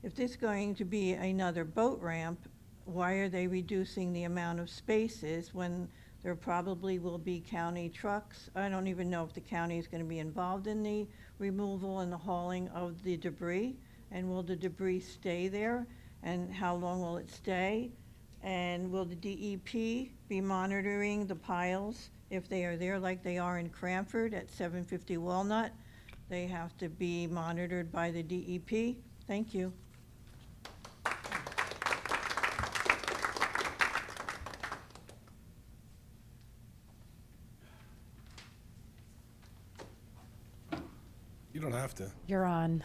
if this is going to be another boat ramp, why are they reducing the amount of spaces when there probably will be county trucks? I don't even know if the county is going to be involved in the removal and the hauling of the debris. And will the debris stay there? And how long will it stay? And will the DEP be monitoring the piles if they are there like they are in Cranford at 750 Walnut? They have to be monitored by the DEP. Thank you. You don't have to. You're on.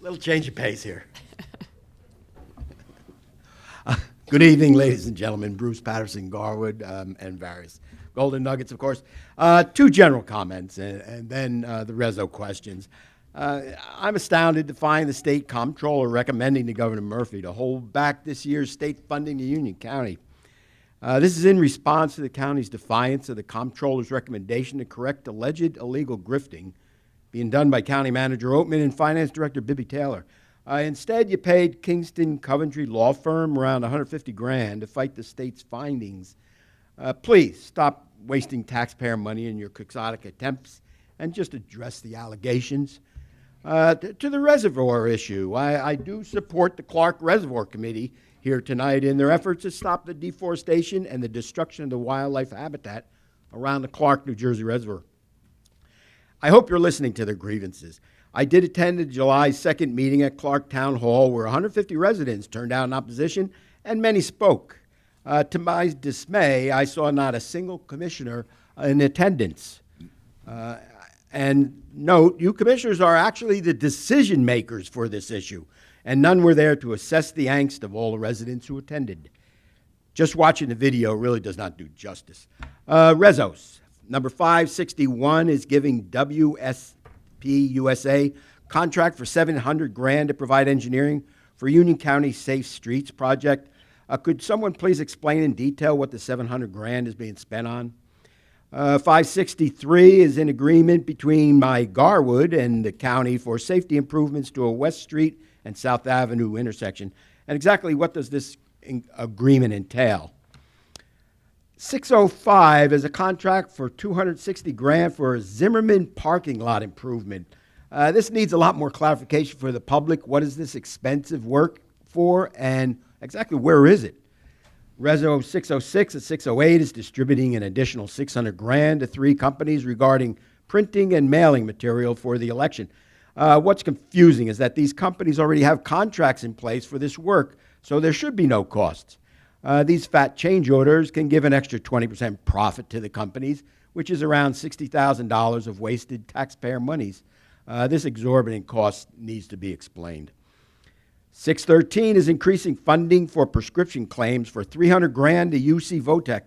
Little change of pace here. Good evening, ladies and gentlemen. Bruce Patterson, Garwood, and various Golden Nuggets, of course. 2 general comments and then the reso questions. I'm astounded to find the state comptroller recommending to Governor Murphy to hold back this year's state funding to Union County. This is in response to the county's defiance of the comptroller's recommendation to correct alleged illegal grifting being done by County Manager Oatman and Finance Director Bibby Taylor. Instead, you paid Kingston Coventry law firm around $150,000 to fight the state's findings. Please stop wasting taxpayer money in your quixotic attempts and just address the allegations. To the reservoir issue, I do support the Clark Reservoir Committee here tonight in their efforts to stop the deforestation and the destruction of the wildlife habitat around the Clark, New Jersey reservoir. I hope you're listening to their grievances. I did attend the July 2nd meeting at Clark Town Hall where 150 residents turned out in opposition and many spoke. To my dismay, I saw not a single commissioner in attendance. And note, you commissioners are actually the decision makers for this issue, and none were there to assess the angst of all the residents who attended. Just watching the video really does not do justice. Rezos, number 561 is giving WSP USA contract for $700,000 to provide engineering for Union County Safe Streets project. Could someone please explain in detail what the $700,000 is being spent on? 563 is an agreement between my Garwood and the county for safety improvements to a West Street and South Avenue intersection. And exactly what does this agreement entail? 605 is a contract for $260,000 for a Zimmerman parking lot improvement. This needs a lot more clarification for the public. What is this expensive work for, and exactly where is it? Reso 606 and 608 is distributing an additional $600,000 to 3 companies regarding printing and mailing material for the election. What's confusing is that these companies already have contracts in place for this work, so there should be no costs. These fat change orders can give an extra 20% profit to the companies, which is around $60,000 of wasted taxpayer monies. This exorbitant cost needs to be explained. 613 is increasing funding for prescription claims for $300,000 to UC Votech.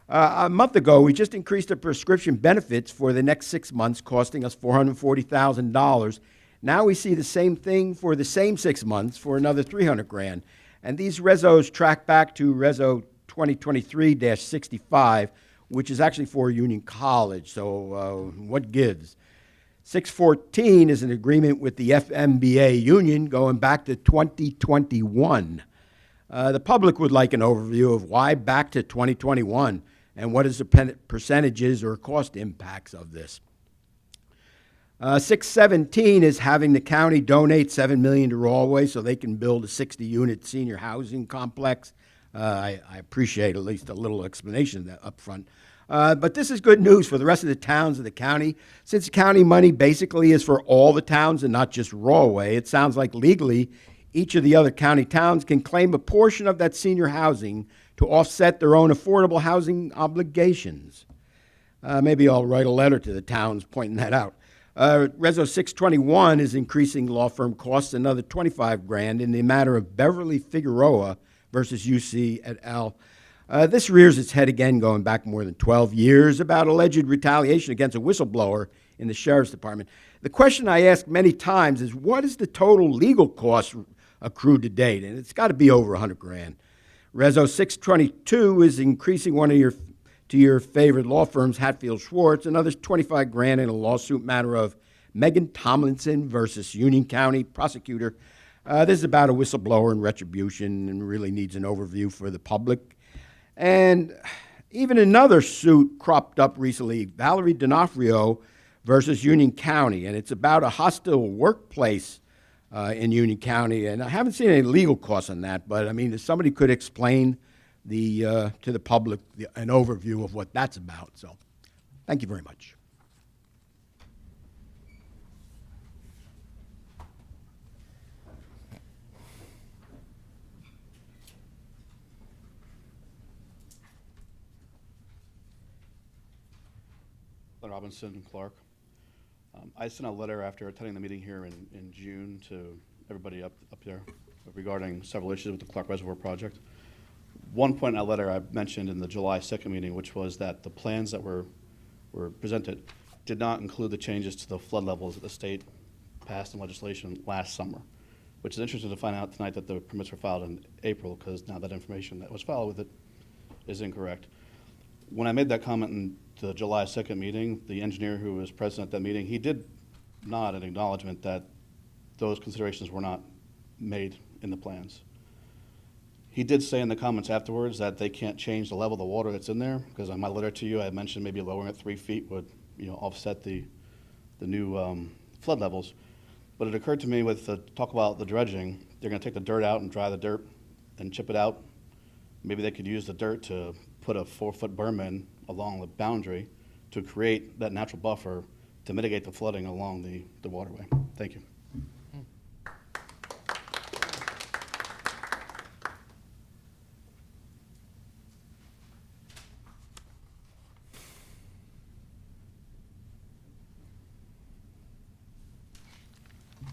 A month ago, we just increased the prescription benefits for the next 6 months, costing us $440,000. Now we see the same thing for the same 6 months for another $300,000. And these rezos track back to Reso 2023-65, which is actually for Union College. So what gives? 614 is an agreement with the FMBA union going back to 2021. The public would like an overview of why back to 2021 and what is the percentages or cost impacts of this. 617 is having the county donate $7 million to Rawway so they can build a 60-unit senior housing complex. I appreciate at least a little explanation of that up front. But this is good news for the rest of the towns of the county. Since county money basically is for all the towns and not just Rawway, it sounds like legally each of the other county towns can claim a portion of that senior housing to offset their own affordable housing obligations. Maybe I'll write a letter to the towns pointing that out. Reso 621 is increasing law firm costs another $25,000 in the matter of Beverly Figueroa versus UC et al. This rears its head again going back more than 12 years about alleged retaliation against a whistleblower in the Sheriff's Department. The question I ask many times is, what is the total legal cost accrued to date? And it's got to be over $100,000. Reso 622 is increasing one of your favorite law firms, Hatfield Schwartz, another $25,000 in a lawsuit matter of Megan Tomlinson versus Union County prosecutor. This is about a whistleblower and retribution and really needs an overview for the public. And even another suit cropped up recently, Valerie D'Onofrio versus Union County, and it's about a hostile workplace in Union County. And I haven't seen any legal costs on that, but I mean, if somebody could explain to the public an overview of what that's about. So thank you very much. Robinson, Clark. I sent a letter after attending the meeting here in June to everybody up there regarding several issues with the Clark Reservoir project. One point in that letter I mentioned in the July 2nd meeting, which was that the plans that were presented did not include the changes to the flood levels that the state passed in legislation last summer, which is interesting to find out tonight that the permits were filed in April, because now that information that was filed with it is incorrect. When I made that comment in the July 2nd meeting, the engineer who was present at that meeting, he did nod an acknowledgement that those considerations were not made in the plans. He did say in the comments afterwards that they can't change the level of the water that's in there, because on my letter to you, I mentioned maybe lowering it 3 feet would, offset the new flood levels. But it occurred to me with the talk about the dredging, they're going to take the dirt out and dry the dirt and chip it out. Maybe they could use the dirt to put a 4-foot berm in along the boundary to create that natural buffer to mitigate the flooding along the waterway. Thank you.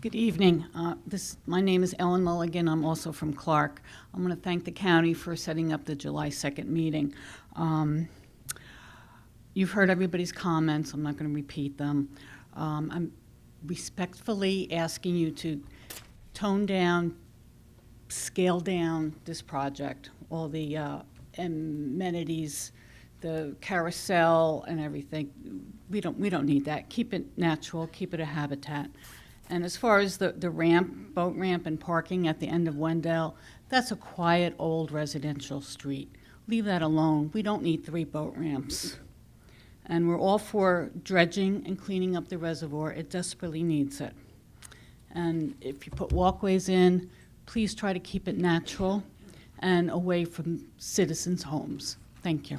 Good evening. My name is Ellen Mulligan. I'm also from Clark. I'm going to thank the county for setting up the July 2nd meeting. You've heard everybody's comments. I'm not going to repeat them. I'm respectfully asking you to tone down, scale down this project, all the amenities, the carousel and everything. We don't need that. Keep it natural, keep it a habitat. And as far as the ramp, boat ramp and parking at the end of Wendell, that's a quiet old residential street. Leave that alone. We don't need 3 boat ramps. And we're all for dredging and cleaning up the reservoir. It desperately needs it. And if you put walkways in, please try to keep it natural and away from citizens' homes. Thank you.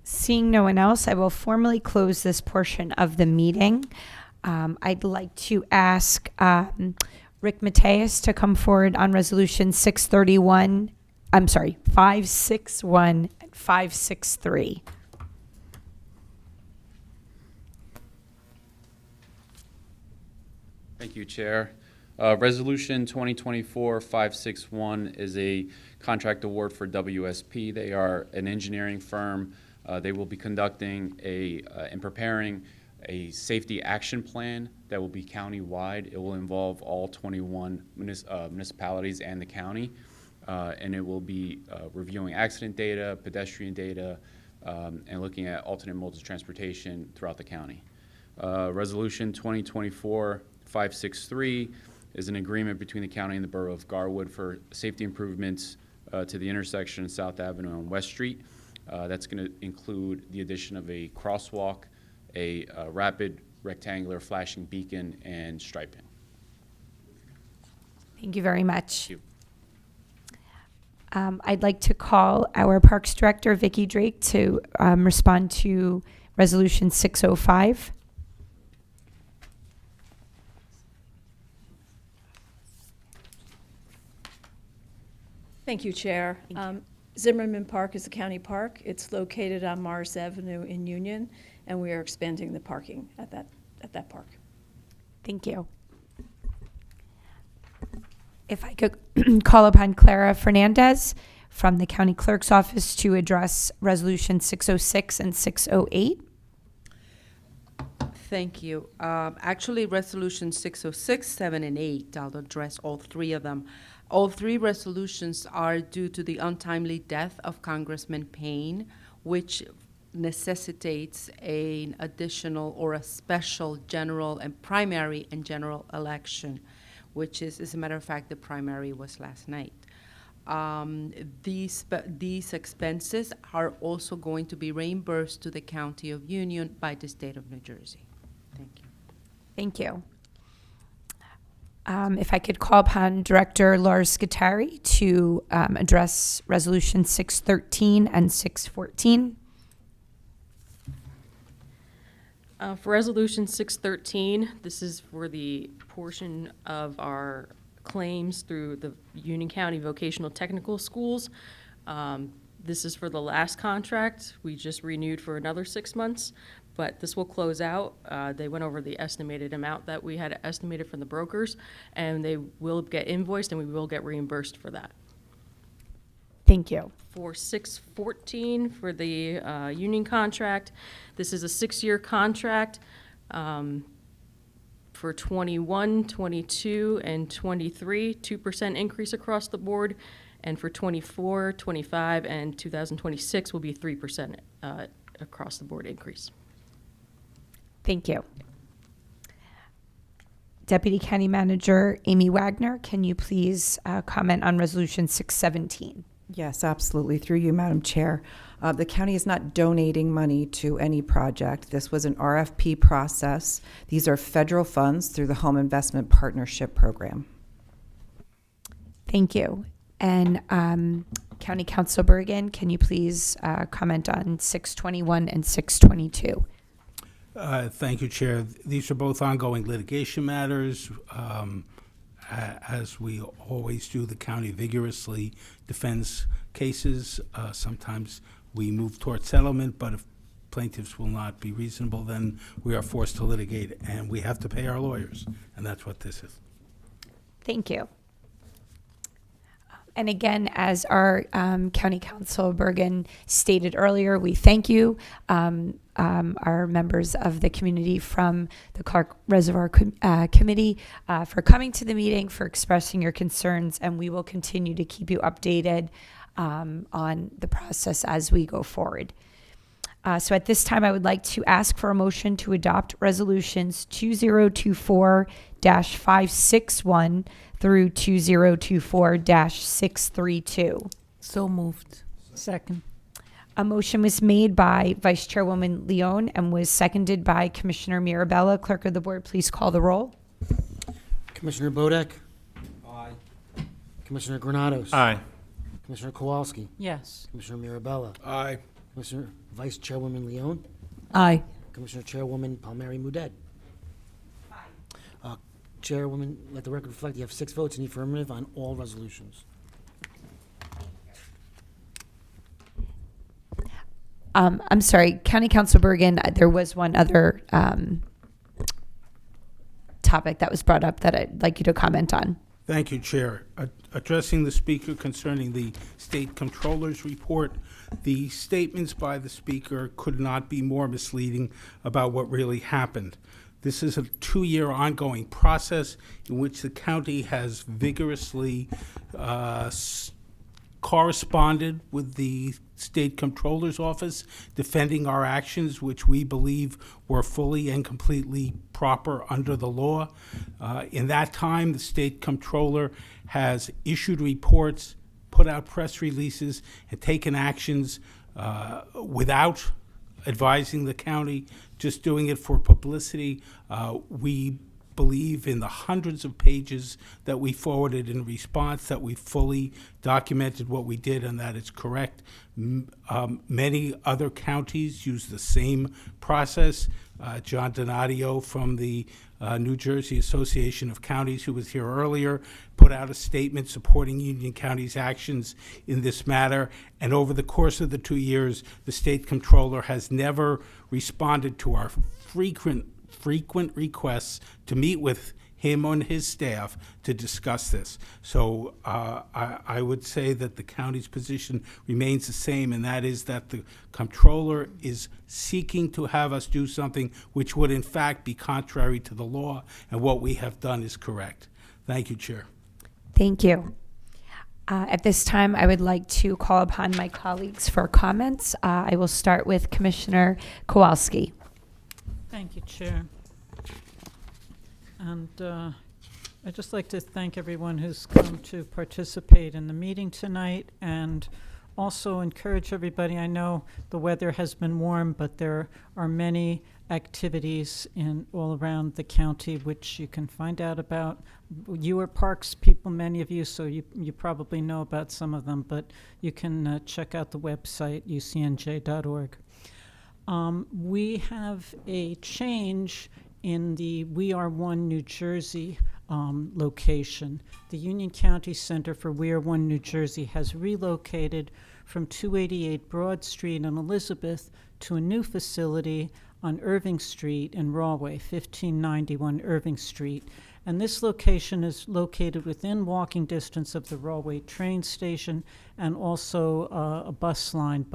Seeing no one else, I will formally close this portion of the meeting. I'd like to ask Rick Mateus to come forward on resolution 561 and 563. Thank you, Chair. Resolution 2024-561 is a contract award for WSP. They are an engineering firm. They will be conducting and preparing a safety action plan that will be county-wide. It will involve all 21 municipalities and the county, and it will be reviewing accident data, pedestrian data, and looking at alternate modes of transportation throughout the county. Resolution 2024-563 is an agreement between the county and the borough of Garwood for safety improvements to the intersection of South Avenue and West Street. That's going to include the addition of a crosswalk, a rapid rectangular flashing beacon, and striping. Thank you very much. Thank you. I'd like to call our Parks Director, Vicki Drake, to respond to Resolution 605. Thank you, Chair. Zimmerman Park is a county park. It's located on Mars Avenue in Union, and we are expanding the parking at that park. Thank you. If I could call upon Clara Fernandez from the County Clerk's Office to address Resolution 606 and 608. Thank you. Actually, Resolution 606, 7, and 8, I'll address all 3 of them. All 3 resolutions are due to the untimely death of Congressman Payne, which necessitates an additional or a special general and primary and general election, which is, as a matter of fact, the primary was last night. These expenses are also going to be reimbursed to the County of Union by the state of New Jersey. Thank you. Thank you. If I could call upon Director Lars Scutari to address Resolution 613 and 614. For Resolution 613, this is for the portion of our claims through the Union County Vocational Technical Schools. This is for the last contract. We just renewed for another 6 months, but this will close out. They went over the estimated amount that we had estimated from the brokers, and they will get invoiced, and we will get reimbursed for that. Thank you. For 614, for the union contract, this is a 6-year contract for 21, 22, and 23, 2% increase across the board, and for 24, 25, and 2026 will be 3% across the board increase. Thank you. Deputy County Manager Amy Wagner, can you please comment on Resolution 617? Yes, absolutely. Through you, Madam Chair. The county is not donating money to any project. This was an RFP process. These are federal funds through the Home Investment Partnership Program. Thank you. And County Council Bergen, can you please comment on 621 and 622? Thank you, Chair. These are both ongoing litigation matters. As we always do, the county vigorously defends cases. Sometimes we move toward settlement, but if plaintiffs will not be reasonable, then we are forced to litigate, and we have to pay our lawyers, and that's what this is. Thank you. And again, as our County Council Bergen stated earlier, we thank you, our members of the community from the Clark Reservoir Committee, for coming to the meeting, for expressing your concerns, and we will continue to keep you updated on the process as we go forward. So at this time, I would like to ask for a motion to adopt resolutions 2024-561 through 2024-632. So moved. Second. A motion was made by Vice Chairwoman Leone and was seconded by Commissioner Mirabella. Clerk of the Board, please call the roll. Commissioner Bodek? Aye. Commissioner Granados? Aye. Commissioner Kowalski? Yes. Commissioner Mirabella? Aye. Commissioner Vice Chairwoman Leone? Aye. Commissioner Chairwoman Palmieri Mudet? Chairwoman, let the record reflect you have 6 votes in the affirmative on all resolutions. I'm sorry, County Council Bergen, there was one other topic that was brought up that I'd like you to comment on. Thank you, Chair. Addressing the Speaker concerning the State Comptroller's report, the statements by the Speaker could not be more misleading about what really happened. This is a 2-year ongoing process in which the county has vigorously corresponded with the State Comptroller's Office, defending our actions, which we believe were fully and completely proper under the law. In that time, the State Comptroller has issued reports, put out press releases, and taken actions without advising the county, just doing it for publicity. We believe in the hundreds of pages that we forwarded in response, that we fully documented what we did and that it's correct. Many other counties use the same process. John Donadio from the New Jersey Association of Counties, who was here earlier, put out a statement supporting Union County's actions in this matter. And over the course of the 2 years, the State Comptroller has never responded to our frequent requests to meet with him and his staff to discuss this. So I would say that the county's position remains the same, and that is that the comptroller is seeking to have us do something which would in fact be contrary to the law, and what we have done is correct. Thank you, Chair. Thank you. At this time, I would like to call upon my colleagues for comments. I will start with Commissioner Kowalski. Thank you, Chair. And I'd just like to thank everyone who's come to participate in the meeting tonight, and also encourage everybody. I know the weather has been warm, but there are many activities all around the county which you can find out about. You are parks people, many of you, so you probably know about some of them, but you can check out the website, ucnj.org. We have a change in the We Are One New Jersey location. The Union County Center for We Are One New Jersey has relocated from 288 Broad Street in Elizabeth to a new facility on Irving Street in Rahway, 1591 Irving Street. And this location is located within walking distance of the Rahway train station, and also a bus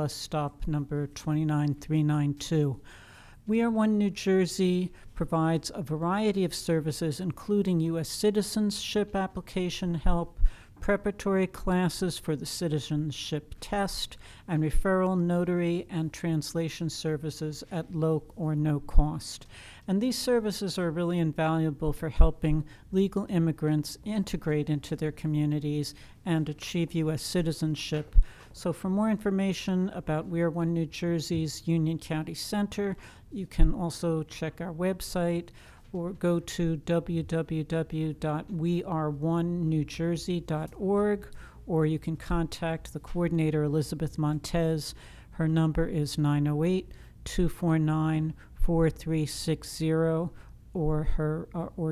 stop number 29392. We Are One New Jersey provides a variety of services, including U.S. citizenship application help, preparatory classes for the citizenship test, and referral, notary, and translation services at low or no cost. And these services are really invaluable for helping legal immigrants integrate into their communities and achieve U.S. citizenship. So for more information about We Are One New Jersey's Union County Center, you can also check our website or go to www.weareonenewjersey.org, or you can contact the coordinator, Elizabeth Montez. Her number is 908-249-4360, or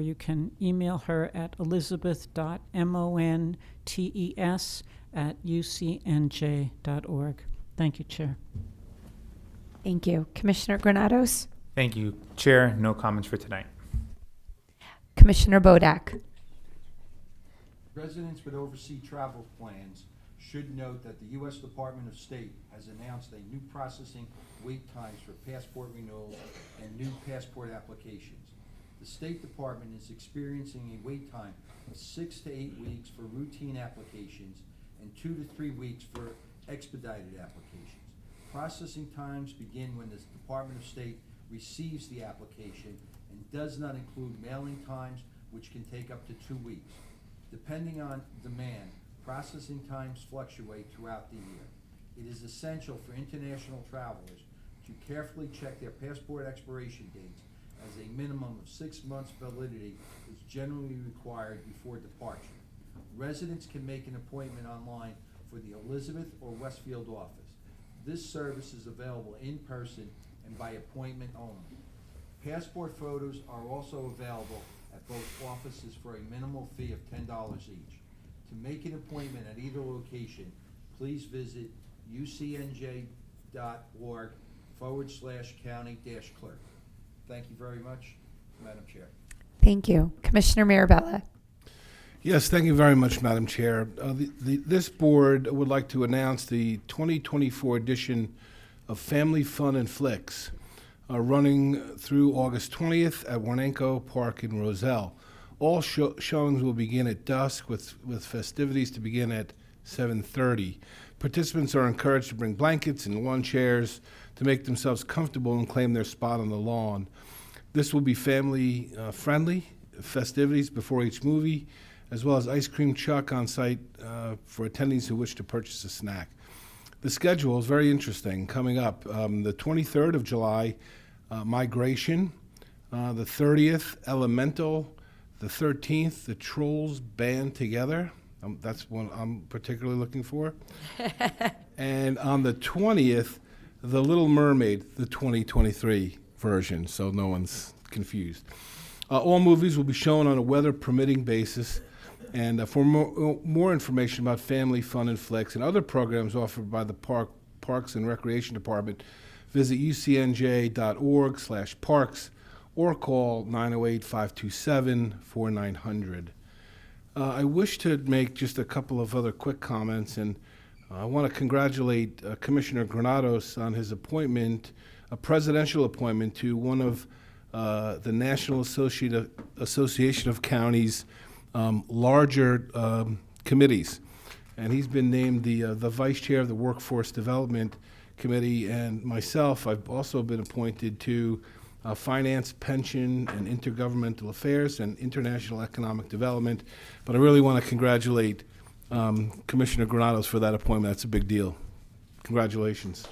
you can email her at elizabeth.montes@ucnj.org. Thank you, Chair. Thank you. Commissioner Granados? Thank you, Chair. No comments for tonight. Commissioner Bodak? Residents with overseas travel plans should note that the U.S. Department of State has announced a new processing wait times for passport renewals and new passport applications. The State Department is experiencing a wait time of 6 to 8 weeks for routine applications and 2 to 3 weeks for expedited applications. Processing times begin when the Department of State receives the application and does not include mailing times, which can take up to 2 weeks. Depending on demand, processing times fluctuate throughout the year. It is essential for international travelers to carefully check their passport expiration dates, as a minimum of 6 months validity is generally required before departure. Residents can make an appointment online for the Elizabeth or Westfield office. This service is available in person and by appointment only. Passport photos are also available at both offices for a minimal fee of $10 each. To make an appointment at either location, please visit ucnj.org/county-clerk. Thank you very much, Madam Chair. Thank you. Commissioner Mirabella? Yes, thank you very much, Madam Chair. This board would like to announce the 2024 edition of Family Fun and Flicks, running through August 20th at Warnanko Park in Roselle. All showings will begin at dusk, with festivities to begin at 7:30. Participants are encouraged to bring blankets and lawn chairs to make themselves comfortable and claim their spot on the lawn. This will be family-friendly festivities before each movie, as well as ice cream truck on site for attendees who wish to purchase a snack. The schedule is very interesting. Coming up, the 23rd of July, Migration, the 30th, Elemental, the 13th, the Trolls Band Together. That's one I'm particularly looking for. And on the 20th, The Little Mermaid, the 2023 version, so no one's confused. All movies will be shown on a weather-permitting basis. And for more information about Family Fun and Flicks and other programs offered by the Parks and Recreation Department, visit ucnj.org/parks or call 908-527-4900. I wish to make just a couple of other quick comments, and I want to congratulate Commissioner Granados on his appointment, a presidential appointment to one of the National Association of Counties' larger committees. And he's been named the vice chair of the Workforce Development Committee, and myself, I've also been appointed to Finance, Pension, and Intergovernmental Affairs and International Economic Development. But I really want to congratulate Commissioner Granados for that appointment. That's a big deal. Congratulations.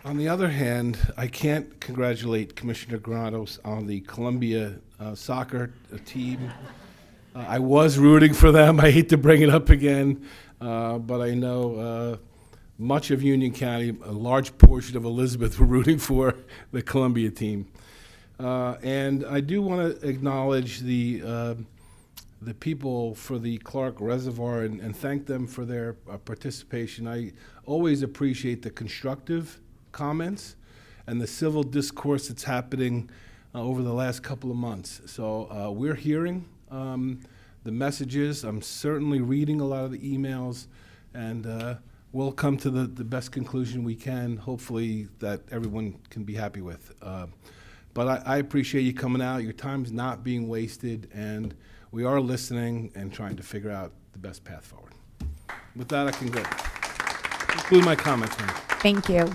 On the other hand, I can't congratulate Commissioner Granados on the Columbia soccer team. I was rooting for them. I hate to bring it up again, but I know much of Union County, a large portion of Elizabeth, were rooting for the Columbia team. And I do want to acknowledge the people for the Clark Reservoir and thank them for their participation. I always appreciate the constructive comments and the civil discourse that's happening over the last couple of months. So we're hearing the messages. I'm certainly reading a lot of the emails, and we'll come to the best conclusion we can, hopefully that everyone can be happy with. But I appreciate you coming out. Your time's not being wasted, and we are listening and trying to figure out the best path forward. With that, I can go. Conclude my comments, ma'am. Thank you.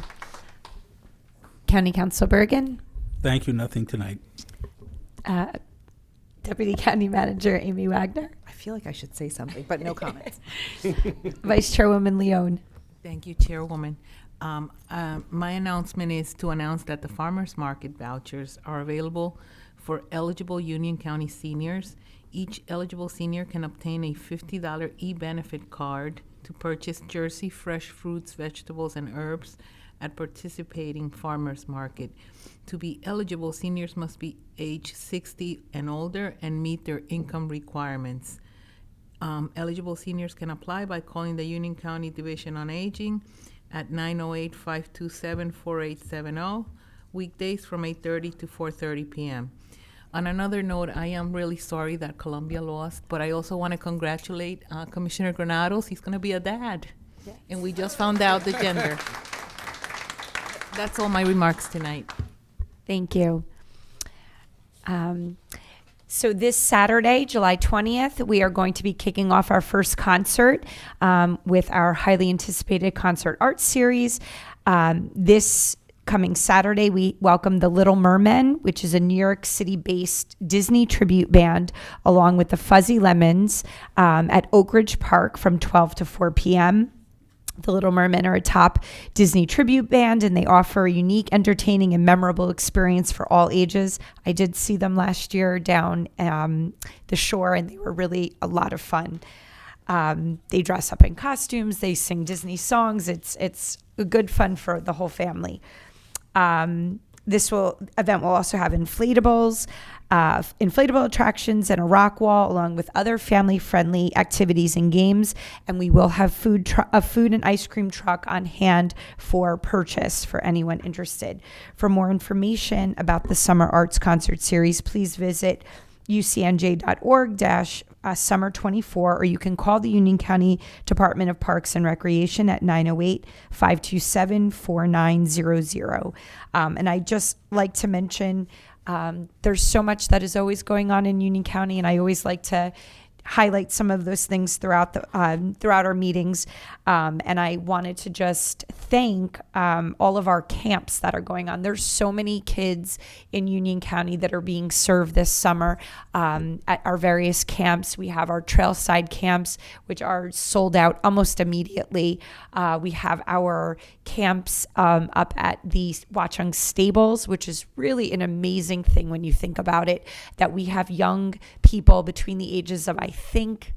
County Council Bergen. Thank you, nothing tonight. Deputy County Manager Amy Wagner. I feel like I should say something, but no comments. Vice Chairwoman Leone. Thank you, Chairwoman. My announcement is to announce that the farmers market vouchers are available for eligible Union County seniors. Each eligible senior can obtain a $50 e-benefit card to purchase Jersey fresh fruits, vegetables, and herbs at participating farmers market. To be eligible, seniors must be age 60 and older and meet their income requirements. Eligible seniors can apply by calling the Union County Division on Aging at 908-527-4870, weekdays from 8:30 to 4:30 p.m. On another note, I am really sorry that Columbia lost, but I also want to congratulate Commissioner Granados. He's going to be a dad, and we just found out the gender. That's all my remarks tonight. Thank you. So this Saturday, July 20th, we are going to be kicking off our first concert with our highly anticipated concert art series. This coming Saturday, we welcome the Little Mermen, which is a New York City-based Disney tribute band, along with the Fuzzy Lemons at Oak Ridge Park from 12 to 4 p.m. The Little Mermen are a top Disney tribute band, and they offer a unique, entertaining, and memorable experience for all ages. I did see them last year down the shore, and they were really a lot of fun. They dress up in costumes. They sing Disney songs. It's a good fun for the whole family. This event will also have inflatables, inflatable attractions, and a rock wall, along with other family-friendly activities and games. And we will have a food and ice cream truck on hand for purchase for anyone interested. For more information about the Summer Arts Concert Series, please visit ucnj.org/summer 24, or you can call the Union County Department of Parks and Recreation at 908-527-4900. And I just like to mention there's so much that is always going on in Union County, and I always like to highlight some of those things throughout our meetings. And I wanted to just thank all of our camps that are going on. There's so many kids in Union County that are being served this summer at our various camps. We have our trailside camps, which are sold out almost immediately. We have our camps up at the Watchung Stables, which is really an amazing thing when you think about it, that we have young people between the ages of, I think,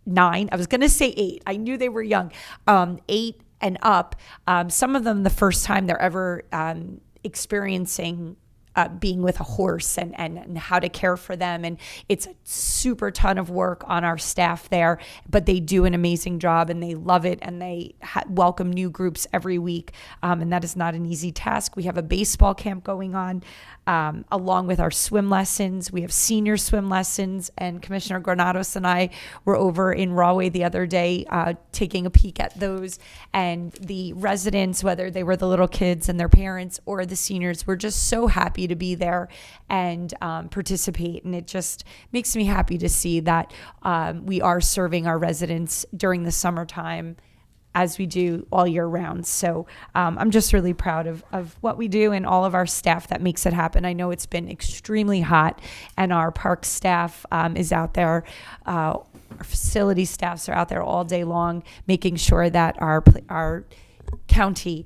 9. I was going to say 8. I knew they were young. 8 and up. Some of them the first time they're ever experiencing being with a horse and how to care for them. And it's a super ton of work on our staff there, but they do an amazing job and they love it, and they welcome new groups every week. And that is not an easy task. We have a baseball camp going on along with our swim lessons. We have senior swim lessons, and Commissioner Granados and I were over in Rahway the other day taking a peek at those, and the residents, whether they were the little kids and their parents or the seniors, were just so happy to be there and participate. And it just makes me happy to see that we are serving our residents during the summertime as we do all year round. So I'm just really proud of what we do and all of our staff that makes it happen. I know it's been extremely hot, and our park staff is out there. Our facility staffs are out there all day long, making sure that our county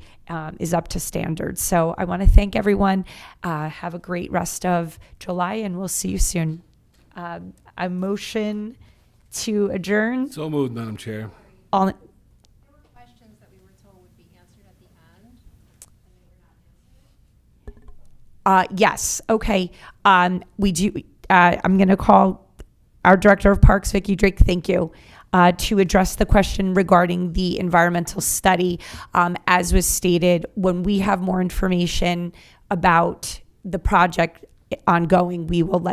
is up to standards. So I want to thank everyone. Have a great rest of July, and we'll see you soon. A motion to adjourn. So moved, Madam Chair. All. Yes. Okay. We do. I'm going to call our Director of Parks, Vicki Drake. Thank you. To address the question regarding the environmental study. As was stated, when we have more information about the project ongoing, we will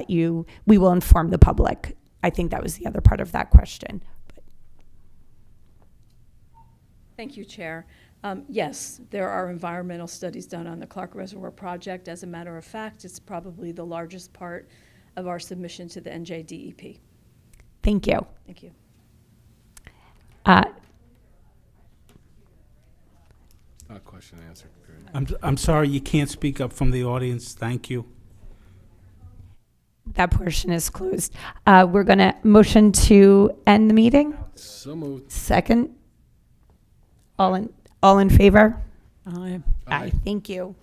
inform the public. I think that was the other part of that question. Thank you, Chair. Yes, there are environmental studies done on the Clark Reservoir project. As a matter of fact, it's probably the largest part of our submission to the NJDEP. Thank you. Thank you. Not question and answer period. I'm sorry, you can't speak up from the audience. Thank you. That portion is closed. We're going to motion to end the meeting. So moved. Second. All in favor? Aye. Aye. Thank you.